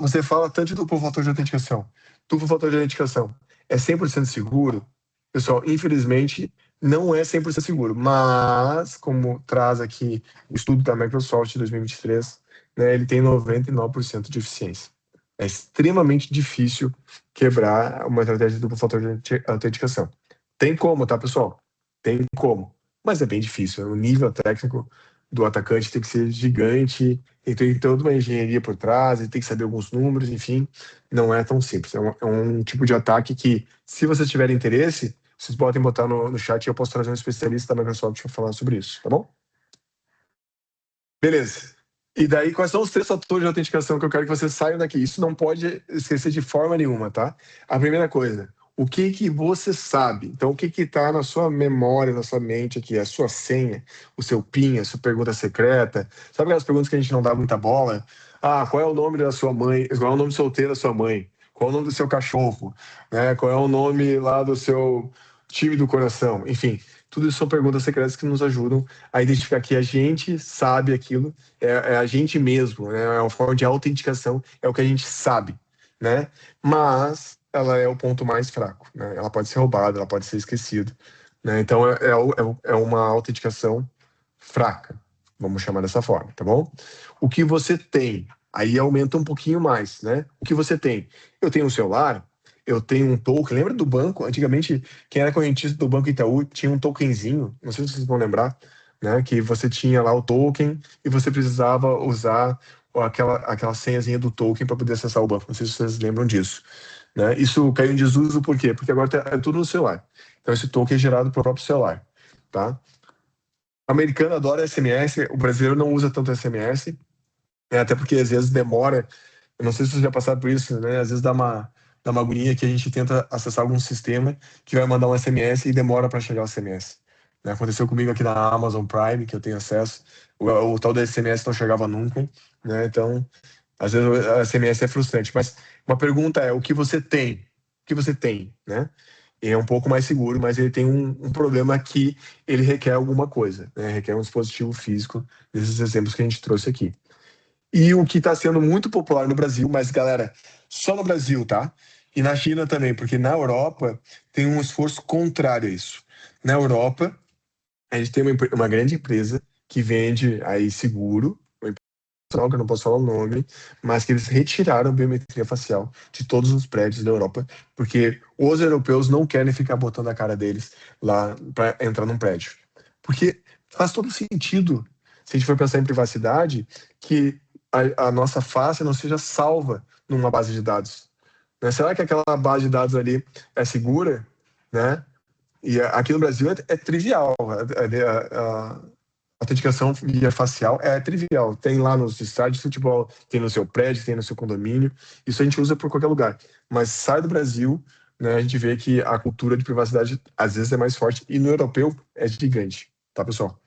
você fala tanto de duplo fator de autenticação. Duplo fator de autenticação é 100% seguro? Pessoal, infelizmente, não é 100% seguro, mas, como traz aqui o estudo da Microsoft de 2023, né, ele tem 99% de eficiência. É extremamente difícil quebrar uma estratégia de duplo fator de autenticação. Tem como, tá, pessoal? Tem como, mas é bem difícil. O nível técnico do atacante tem que ser gigante, e tem toda uma engenharia por trás, e tem que saber alguns números, enfim, não é tão simples. É um tipo de ataque que, se vocês tiverem interesse, vocês podem botar no chat e eu posso trazer um especialista da Microsoft para falar sobre isso, tá bom? Beleza. E daí, quais são os 3 fatores de autenticação que eu quero que vocês saiam daqui? Isso não pode esquecer de forma nenhuma, tá? A primeira coisa, o que que você sabe. Então, o que que está na sua memória, na sua mente aqui, a sua senha, o seu PIN, a sua pergunta secreta. Sabe aquelas perguntas que a gente não dá muita bola? Ah, qual é o nome da sua mãe? Qual é o nome solteiro da sua mãe? Qual é o nome do seu cachorro? Né? Qual é o nome lá do seu time do coração? Enfim, tudo isso são perguntas secretas que nos ajudam a identificar que a gente sabe aquilo, é a gente mesmo, né? É uma forma de autenticação, é o que a gente sabe, né? Mas ela é o ponto mais fraco, né? Ela pode ser roubada, ela pode ser esquecida, né? Então é uma autenticação fraca, vamos chamar dessa forma, tá bom? O que você tem, aí aumenta um pouquinho mais, né? O que você tem? Eu tenho um celular, eu tenho um token. Lembra do banco? Antigamente, quem era correntista do Banco Itaú tinha um tokenzinho, não sei se vocês vão lembrar, né? Que você tinha lá o token e você precisava usar aquela senhazinha do token para poder acessar o banco. Não sei se vocês lembram disso, né? Isso caiu em desuso por quê? Porque agora é tudo no celular. Então esse token é gerado pelo próprio celular, tá? O americano adora SMS, o brasileiro não usa tanto SMS, até porque às vezes demora. Eu não sei se vocês já passaram por isso, né? Às vezes dá uma agonia que a gente tenta acessar algum sistema que vai mandar um SMS e demora para chegar o SMS. Né? Aconteceu comigo aqui na Amazon Prime, que eu tenho acesso. O tal do SMS não chegava nunca, né? Então, às vezes o SMS é frustrante. Mas uma pergunta é: o que você tem? O que você tem, né? É um pouco mais seguro, mas ele tem um problema que ele requer alguma coisa, né? Requer um dispositivo físico, desses exemplos que a gente trouxe aqui. E o que está sendo muito popular no Brasil, mas galera, só no Brasil, tá? E na China também, porque na Europa tem um esforço contrário a isso. Na Europa, a gente tem uma grande empresa que vende aí seguro, uma empresa que eu não posso falar o nome, mas que eles retiraram a biometria facial de todos os prédios da Europa, porque os europeus não querem ficar botando a cara deles lá para entrar num prédio. Porque faz todo sentido, se a gente for pensar em privacidade, que a nossa face não seja salva numa base de dados. Né? Será que aquela base de dados ali é segura? Né? E aqui no Brasil é trivial. A autenticação via facial é trivial. Tem lá nos estádios de futebol, tem no seu prédio, tem no seu condomínio. Isso a gente usa por qualquer lugar. Mas sai do Brasil, né, a gente vê que a cultura de privacidade às vezes é mais forte. E no europeu é gigante. Tá, pessoal?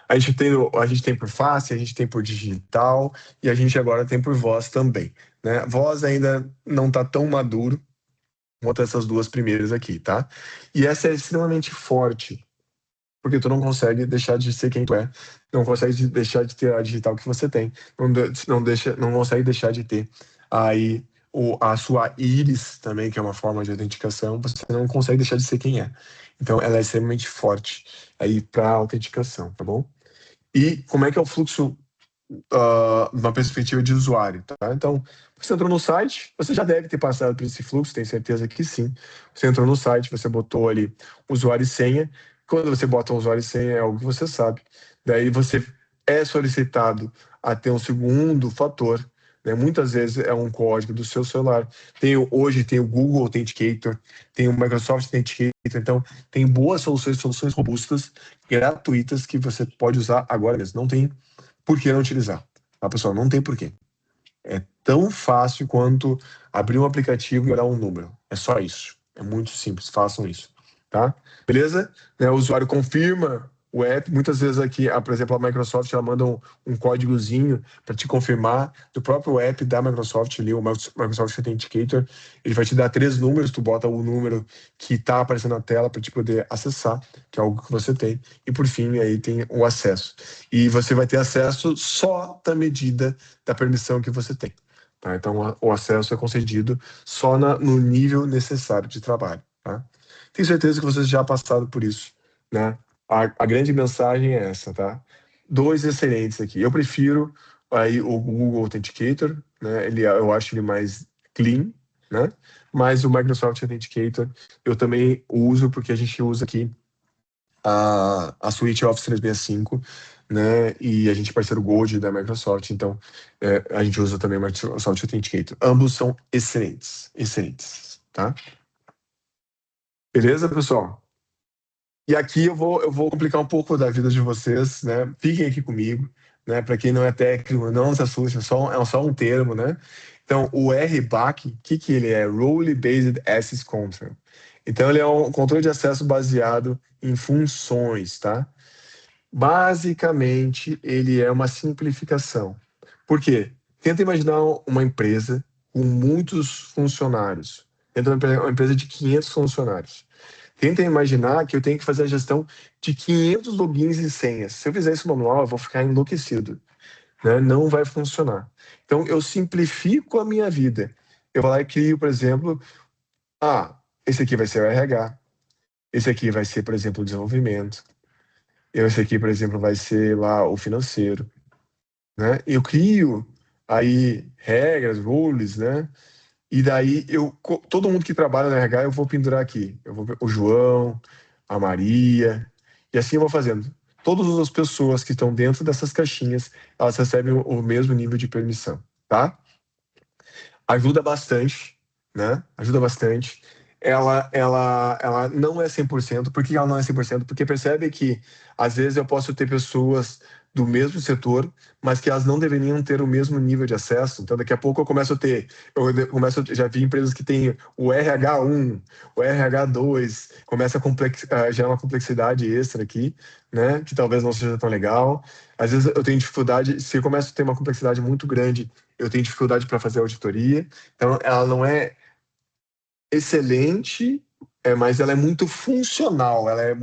A gente tem por face, a gente tem por digital e a gente agora tem por voz também, né? Voz ainda não está tão maduro quanto essas duas primeiras aqui, tá? E essa é extremamente forte, porque tu não consegue deixar de ser quem tu é, não consegue deixar de ter a digital que você tem, não consegue deixar de ter aí a sua íris também, que é uma forma de autenticação, você não consegue deixar de ser quem é. Então, ela é extremamente forte aí para autenticação, tá bom? E como é que é o fluxo numa perspectiva de usuário, tá? Então, você entrou no site, você já deve ter passado por esse fluxo, tenho certeza que sim. Você entrou no site, você botou ali usuário e senha. Quando você bota um usuário e senha, é algo que você sabe. Daí você é solicitado a ter um segundo fator, né? Muitas vezes é um código do seu celular. Hoje tem o Google Authenticator, tem o Microsoft Authenticator, então tem boas soluções robustas, gratuitas, que você pode usar agora mesmo. Não tem por que não utilizar? Tá, pessoal? Não tem porquê. É tão fácil quanto abrir um aplicativo e olhar um número. É só isso. É muito simples. Façam isso. Tá? Beleza? Né, o usuário confirma o app. Muitas vezes aqui, por exemplo, a Microsoft ela manda um códigozinho para te confirmar do próprio app da Microsoft ali, o Microsoft Authenticator. Ele vai te dar 3 números, tu bota o número que está aparecendo na tela para te poder acessar, que é algo que você tem. E por fim, aí tem o acesso. E você vai ter acesso só da medida da permissão que você tem. Tá? Então, o acesso é concedido só no nível necessário de trabalho. Tá? Tenho certeza que vocês já passaram por isso, né? A grande mensagem é essa, tá? 2 excelentes aqui. Eu prefiro aí o Google Authenticator, né? Eu acho ele mais clean, né? Mas o Microsoft Authenticator eu também uso porque a gente usa aqui a suíte Office 365, né? E a gente é parceiro Gold da Microsoft, então a gente usa também o Microsoft Authenticator. Ambos são excelentes, excelentes, tá? Beleza, pessoal? E aqui eu vou complicar um pouco da vida de vocês, né? Fiquem aqui comigo, né? Para quem não é técnico, não se assuste, é só um termo, né? Então, o RBAC, o que ele é? Role Based Access Control. Então, ele é um controle de acesso baseado em funções, tá? Basicamente, ele é uma simplificação. Por quê? Tenta imaginar uma empresa com muitos funcionários. Tenta uma empresa de 500 funcionários. Tenta imaginar que eu tenho que fazer a gestão de 500 logins e senhas. Se eu fizer isso manual, eu vou ficar enlouquecido, né? Não vai funcionar. Então, eu simplifico a minha vida. Eu vou lá e crio, por exemplo, esse aqui vai ser o RH, esse aqui vai ser, por exemplo, o desenvolvimento, esse aqui, por exemplo, vai ser lá o financeiro, né? Eu crio aí regras, rules, né? E daí todo mundo que trabalha no RH eu vou pendurar aqui. Eu vou o João, a Maria, e assim eu vou fazendo. Todas as pessoas que estão dentro dessas caixinhas, elas recebem o mesmo nível de permissão, tá? Ajuda bastante, né? Ajuda bastante. Ela não é 100%. Por que ela não é 100%? Porque percebe que, às vezes, eu posso ter pessoas do mesmo setor, mas que elas não deveriam ter o mesmo nível de acesso. Então, daqui a pouco já vi empresas que têm o RH1, o RH2, começa a gerar uma complexidade extra aqui, né? Que talvez não seja tão legal. Às vezes eu tenho dificuldade, se eu começo a ter uma complexidade muito grande, eu tenho dificuldade para fazer auditoria. Então, ela não é excelente, mas ela é muito funcional, ela é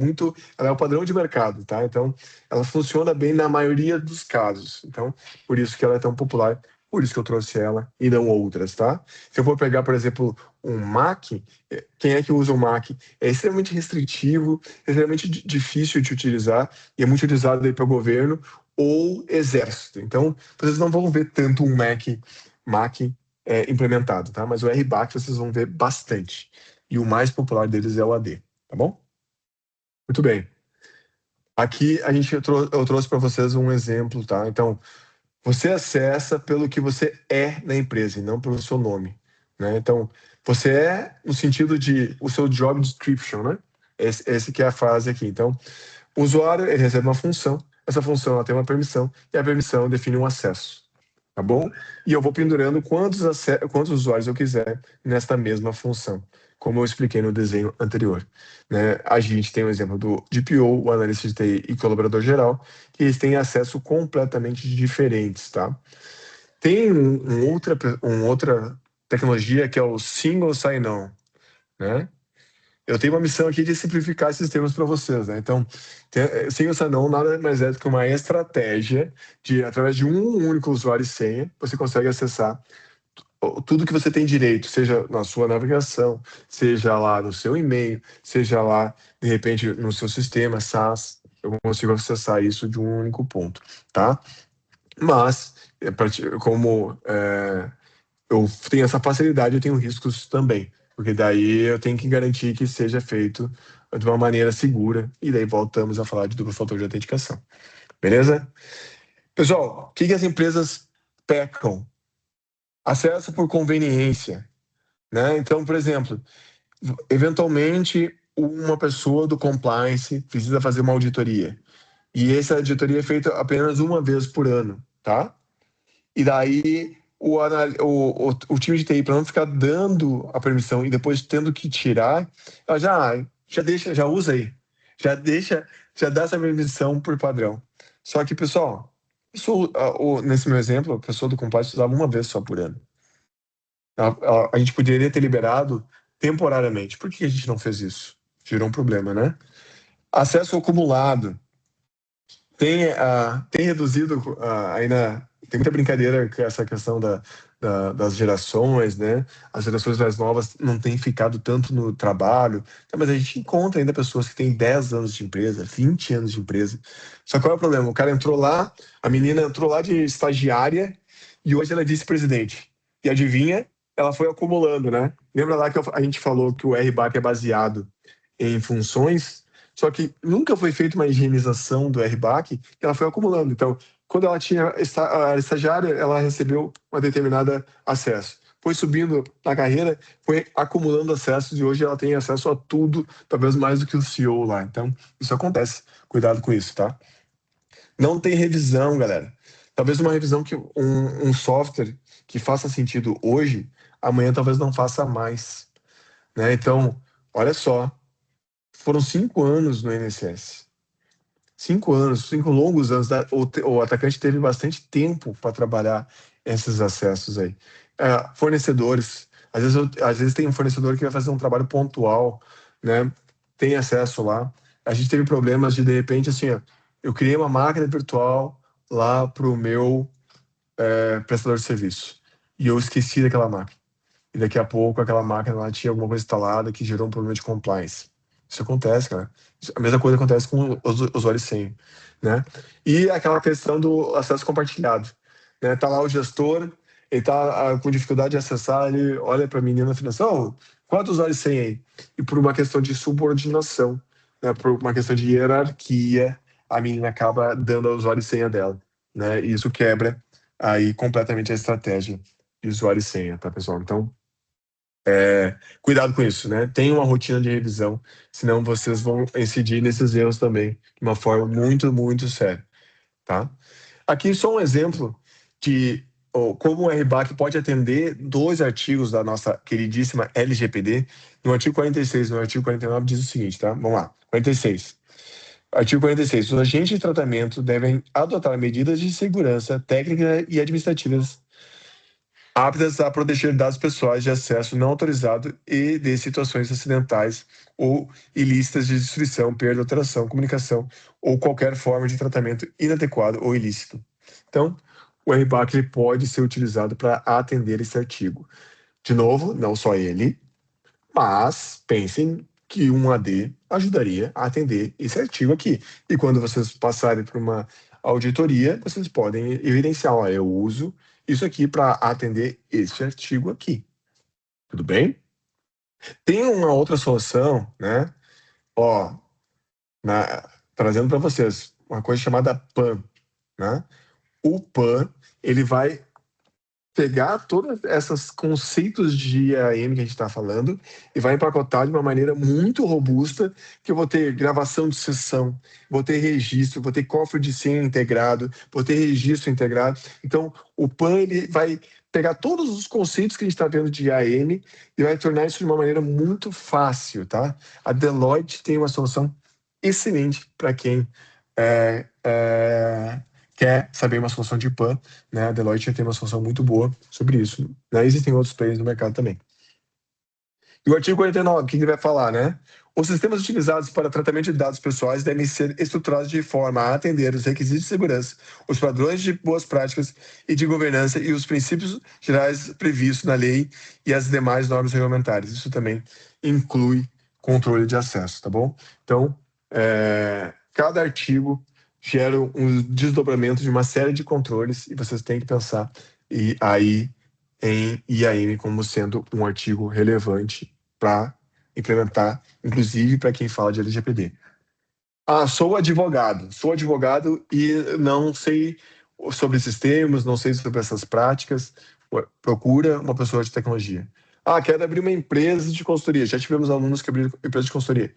o padrão de mercado, tá? Então, ela funciona bem na maioria dos casos. Então, por isso que ela é tão popular, por isso que eu trouxe ela e não outras, tá? Se eu for pegar, por exemplo, um MAC, quem é que usa o MAC? É extremamente restritivo, extremamente difícil de utilizar e é muito utilizado aí pelo governo ou exército. Então, vocês não vão ver tanto um MAC implementado, tá? Mas o RBAC vocês vão ver bastante. E o mais popular deles é o AD, tá bom? Muito bem. Aqui eu trouxe para vocês um exemplo, tá? Então, você acessa pelo que você é na empresa e não pelo seu nome, né? Então, você é no sentido de o seu job description, né? Esse que é a frase aqui. Então, o usuário ele recebe uma função, essa função ela tem uma permissão e a permissão define um acesso, tá bom? E eu vou pendurando quantos usuários eu quiser nesta mesma função, como eu expliquei no desenho anterior, né? A gente tem o exemplo do DPO, o analista de TI e colaborador geral, que eles têm acesso completamente diferentes, tá? Tem outra tecnologia que é o Single Sign-On, né? Eu tenho uma missão aqui de simplificar esses termos para vocês, né? Então, Single Sign-On nada mais é do que uma estratégia de, através de um único usuário e senha, você consegue acessar tudo que você tem direito, seja na sua navegação, seja lá no seu e-mail, seja lá, de repente, no seu sistema SaaS, eu consigo acessar isso de um único ponto, tá? Mas, como eu tenho essa facilidade, eu tenho riscos também, porque daí eu tenho que garantir que seja feito de uma maneira segura, e daí voltamos a falar de duplo fator de autenticação. Beleza? Pessoal, o que as empresas pecam? Acesso por conveniência, né? Então, por exemplo, eventualmente uma pessoa do compliance precisa fazer uma auditoria, e essa auditoria é feita apenas uma vez por ano, tá? E daí o time de TI, para não ficar dando a permissão e depois tendo que tirar, ela já deixa, já usa aí. Já deixa, já dá essa permissão por padrão. Só que, pessoal, nesse meu exemplo, a pessoa do compliance usava uma vez só por ano. A gente poderia ter liberado temporariamente. Por que a gente não fez isso? Gerou um problema, né? Acesso acumulado. Tem reduzido ainda. Tem muita brincadeira com essa questão das gerações, né? As gerações mais novas não têm ficado tanto no trabalho, mas a gente encontra ainda pessoas que têm 10 anos de empresa, 20 anos de empresa. Só qual é o problema? O cara entrou lá, a menina entrou lá de estagiária e hoje ela é vice-presidente. E adivinha? Ela foi acumulando, né? Lembra lá que a gente falou que o RBAC é baseado em funções? Só que nunca foi feita uma higienização do RBAC, que ela foi acumulando. Então, quando ela era estagiária, ela recebeu uma determinada acesso. Foi subindo na carreira, foi acumulando acessos e hoje ela tem acesso a tudo, talvez mais do que o CEO lá. Então, isso acontece. Cuidado com isso, tá? Não tem revisão, galera. Talvez uma revisão que um software que faça sentido hoje, amanhã talvez não faça mais, né? Então, olha só, foram 5 anos no INSS. 5 anos, 5 longos anos. O atacante teve bastante tempo para trabalhar esses acessos aí. Fornecedores. Às vezes tem um fornecedor que vai fazer um trabalho pontual, né? Tem acesso lá. A gente teve problemas de repente, assim, ó, eu criei uma máquina virtual lá para o meu prestador de serviço. E eu esqueci daquela máquina. E daqui a pouco aquela máquina lá tinha alguma coisa instalada que gerou um problema de compliance. Isso acontece, cara. A mesma coisa acontece com os usuários sem, né? E aquela questão do acesso compartilhado, né? Tá lá o gestor, ele tá com dificuldade de acessar, ele olha para a menina financeira, oh, quantos usuários sem aí? E por uma questão de subordinação, né? Por uma questão de hierarquia, a menina acaba dando ao usuário e senha dela, né? E isso quebra aí completamente a estratégia de usuário e senha, tá, pessoal? Então, cuidado com isso, né? Tenha uma rotina de revisão, senão vocês vão incidir nesses erros também, de uma forma muito, muito séria, tá? Aqui só um exemplo de como o RBAC pode atender 2 artigos da nossa queridíssima LGPD. No artigo 46 e no artigo 49 diz o seguinte, tá? Vamos lá. 46. Artigo 46. Os agentes de tratamento devem adotar medidas de segurança técnicas e administrativas aptas a proteger dados pessoais de acesso não autorizado e de situações acidentais ou ilícitas de destruição, perda, alteração, comunicação ou qualquer forma de tratamento inadequado ou ilícito. Então, o RBAC ele pode ser utilizado para atender esse artigo. De novo, não só ele, mas pensem que um AD ajudaria a atender esse artigo aqui. E quando vocês passarem por uma auditoria, vocês podem evidenciar, ó, eu uso isso aqui para atender esse artigo aqui. Tudo bem? Tem uma outra solução, né? Ó, trazendo para vocês uma coisa chamada PAN, né? O PAN, ele vai pegar todos esses conceitos de IAM que a gente está falando e vai empacotar de uma maneira muito robusta, que eu vou ter gravação de sessão, vou ter registro, vou ter cofre de senha integrado, vou ter registro integrado. Então, o PAN ele vai pegar todos os conceitos que a gente está vendo de IAM e vai tornar isso de uma maneira muito fácil, tá? A Deloitte tem uma solução excelente para quem quer saber uma solução de PAN, né? A Deloitte já tem uma solução muito boa sobre isso, né? Existem outros players no mercado também. E o artigo 49, o que ele vai falar, né? Os sistemas utilizados para tratamento de dados pessoais devem ser estruturados de forma a atender os requisitos de segurança, os padrões de boas práticas e de governança e os princípios gerais previstos na lei e as demais normas regulamentares. Isso também inclui controle de acesso, tá bom? Então, cada artigo gera um desdobramento de uma série de controles e vocês têm que pensar aí em IAM como sendo um artigo relevante para implementar, inclusive para quem fala de LGPD. Sou advogado e não sei sobre esses termos, não sei sobre essas práticas. Procura uma pessoa de tecnologia. Quero abrir uma empresa de consultoria. Já tivemos alunos que abriram empresa de consultoria.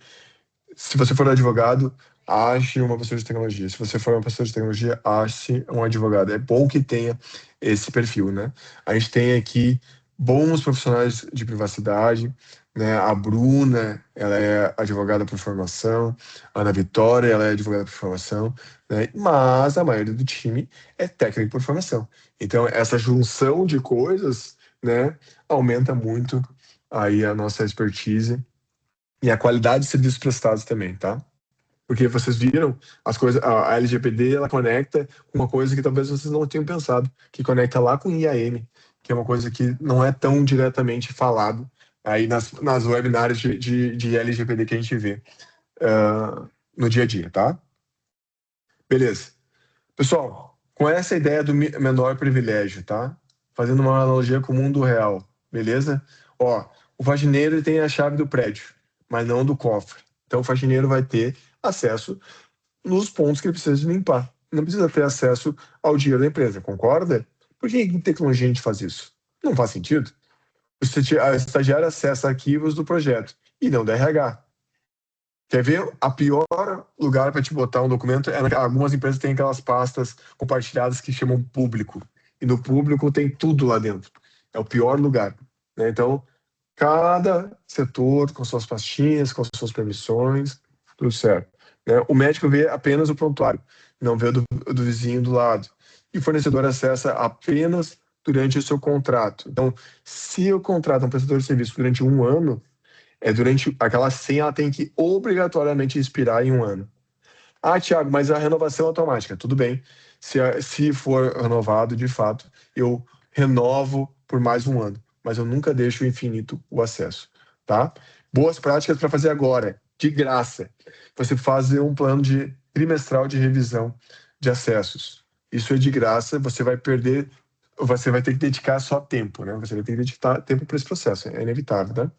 Se você for advogado, ache uma pessoa de tecnologia. Se você for uma pessoa de tecnologia, ache um advogado. É bom que tenha esse perfil, né? A gente tem aqui bons profissionais de privacidade, né? A Bruna, ela é advogada por formação, a Ana Vitória, ela é advogada por formação, né? Mas a maioria do time é técnico por formação. Então, essa junção de coisas, né, aumenta muito aí a nossa expertise e a qualidade de serviços prestados também, tá? Porque vocês viram as coisas, a LGPD ela conecta com uma coisa que talvez vocês não tenham pensado, que conecta lá com IAM, que é uma coisa que não é tão diretamente falado aí nas webinários de LGPD que a gente vê no dia a dia, tá? Beleza. Pessoal, com essa ideia do menor privilégio, tá? Fazendo uma analogia com o mundo real, beleza? Ó, o faxineiro tem a chave do prédio, mas não do cofre. Então o faxineiro vai ter acesso nos pontos que ele precisa limpar. Não precisa ter acesso ao dinheiro da empresa, concorda? Por que em tecnologia a gente faz isso? Não faz sentido. A estagiário acessa arquivos do projeto e não do RH. Quer ver? A pior lugar para te botar um documento algumas empresas têm aquelas pastas compartilhadas que chamam público. E no público tem tudo lá dentro. É o pior lugar, né? Então, cada setor com suas pastinhas, com suas permissões, tudo certo, né? O médico vê apenas o prontuário, não vê o do vizinho do lado. E o fornecedor acessa apenas durante o seu contrato. Então, se eu contrato um prestador de serviço durante um ano, durante aquela senha, ela tem que obrigatoriamente expirar em um ano. Ah, Thiago, mas a renovação é automática. Tudo bem. Se for renovado, de fato, eu renovo por mais um ano. Mas eu nunca deixo infinito o acesso, tá? Boas práticas para fazer agora, de graça. Você fazer um plano de trimestral de revisão de acessos. Isso é de graça, você vai ter que dedicar só tempo, né? Você vai ter que dedicar tempo para esse processo, é inevitável, tá?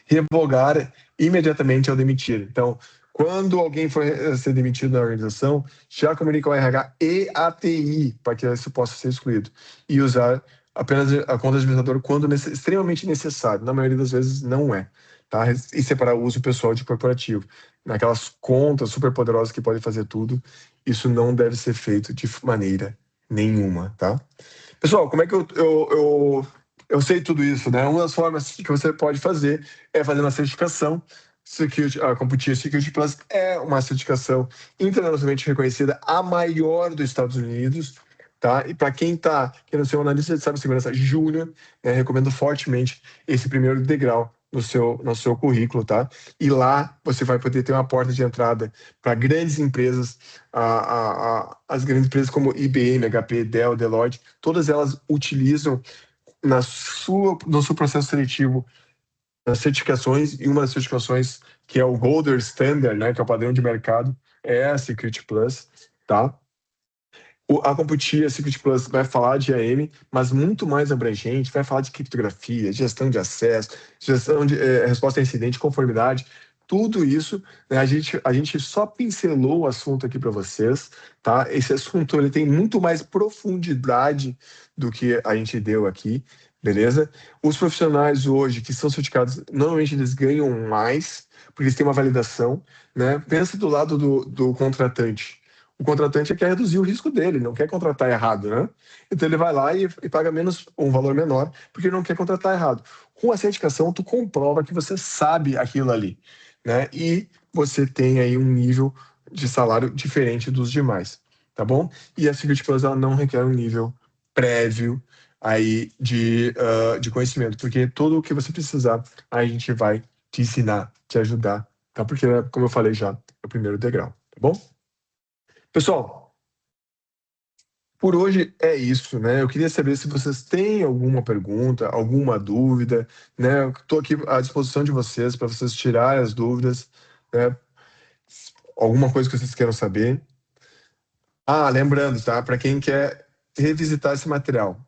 Revogar imediatamente ao demitir. Então, quando alguém for ser demitido na organização, já comunica ao RH e a TI para que isso possa ser excluído. E usar apenas a conta de administrador quando extremamente necessário. Na maioria das vezes, não é. Tá? E separar o uso pessoal de corporativo. Naquelas contas super poderosas que podem fazer tudo, isso não deve ser feito de maneira nenhuma. Tá? Pessoal, como é que eu sei tudo isso, né? Uma das formas que você pode fazer é fazer uma certificação. A Computia Security Plus é uma certificação internacionalmente reconhecida, a maior dos Estados Unidos, tá? E para quem está querendo ser um analista de cibersegurança júnior, recomendo fortemente esse primeiro degrau no seu currículo, tá? E lá você vai poder ter uma porta de entrada para grandes empresas, as grandes empresas como IBM, HP, Dell, Deloitte, todas elas utilizam no seu processo seletivo as certificações, e uma das certificações que é o Golden Standard, né, que é o padrão de mercado, é a Security Plus, tá? A Computia Security Plus vai falar de AM, mas muito mais abrangente, vai falar de criptografia, gestão de acesso, gestão de resposta a incidente, conformidade, tudo isso, né, a gente só pincelou o assunto aqui para vocês, tá? Esse assunto ele tem muito mais profundidade do que a gente deu aqui, beleza? Os profissionais hoje que são certificados, normalmente eles ganham mais, porque eles têm uma validação, né? Pensa do lado do contratante. O contratante quer reduzir o risco dele, não quer contratar errado, né? Então ele vai lá e paga menos, um valor menor, porque ele não quer contratar errado. Com a certificação, tu comprova que você sabe aquilo ali, né? E você tem aí um nível de salário diferente dos demais, tá bom? E a Security Plus, ela não requer um nível prévio aí de conhecimento, porque tudo o que você precisar, a gente vai te ensinar, te ajudar, tá? Porque, como eu falei já, é o primeiro degrau, tá bom? Pessoal, por hoje é isso, né? Eu queria saber se vocês têm alguma pergunta, alguma dúvida, né? Estou aqui à disposição de vocês para vocês tirarem as dúvidas, né? Alguma coisa que vocês queiram saber. Ah, lembrando, tá? Para quem quer revisitar esse material,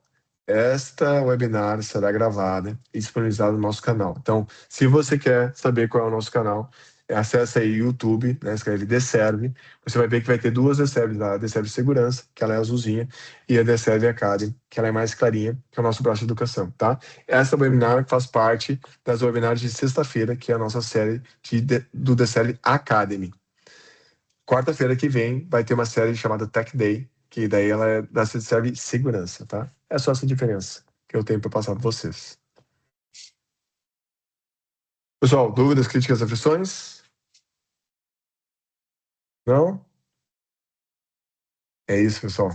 esta webinar será gravada e disponibilizada no nosso canal. Então, se você quer saber qual é o nosso canal, acesse aí o YouTube, né, escreve Deserve. Você vai ver que vai ter duas Deserves, a Deserve Segurança, que ela é azulzinha, e a Deserve Academy, que ela é mais clarinha, que é o nosso braço de educação, tá? Essa webinar faz parte das webinars de sexta-feira, que é a nossa série do Deserve Academy. Quarta-feira que vem vai ter uma série chamada Tech Day, que daí ela é da Deserve Segurança, tá? É só essa diferença que eu tenho para passar para vocês. Pessoal, dúvidas, críticas, aflições? Não? É isso, pessoal.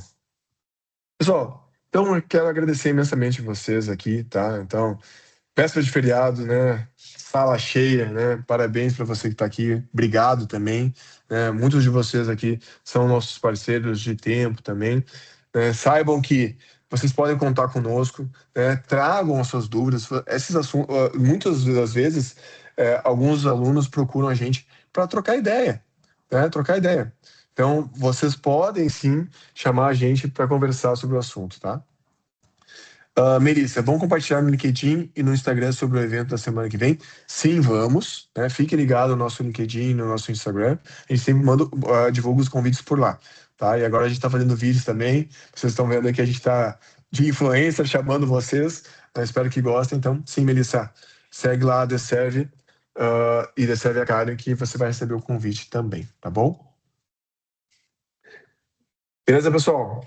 Pessoal, então eu quero agradecer imensamente vocês aqui, tá? Então, véspera de feriado, né? Sala cheia, né? Parabéns para você que está aqui. Obrigado também, né? Muitos de vocês aqui são nossos parceiros de tempo também. Saibam que vocês podem contar conosco, né? Tragam as suas dúvidas. Esses assuntos, muitas das vezes, alguns alunos procuram a gente para trocar ideia, né? Trocar ideia. Então, vocês podem sim chamar a gente para conversar sobre o assunto, tá? Melissa, vamos compartilhar no LinkedIn e no Instagram sobre o evento da semana que vem? Sim, vamos. Né? Fique ligado no nosso LinkedIn, no nosso Instagram. A gente sempre divulga os convites por lá. Tá? E agora a gente está fazendo vídeos também. Vocês estão vendo aqui, a gente está de influencer chamando vocês. Espero que gostem. Então, sim, Melissa, segue lá a Deserve e Deserve Academy que você vai receber o convite também, tá bom? Beleza, pessoal?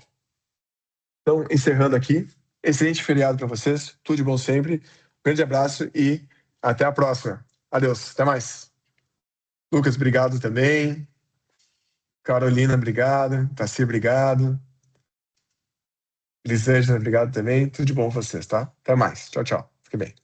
Então, encerrando aqui, excelente feriado para vocês, tudo de bom sempre, grande abraço e até a próxima. Adeus, até mais. Lucas, obrigado também. Carolina, obrigado. Tassi, obrigado. Elisângela, obrigado também. Tudo de bom pra vocês, tá? Até mais. Tchau, tchau. Fique bem.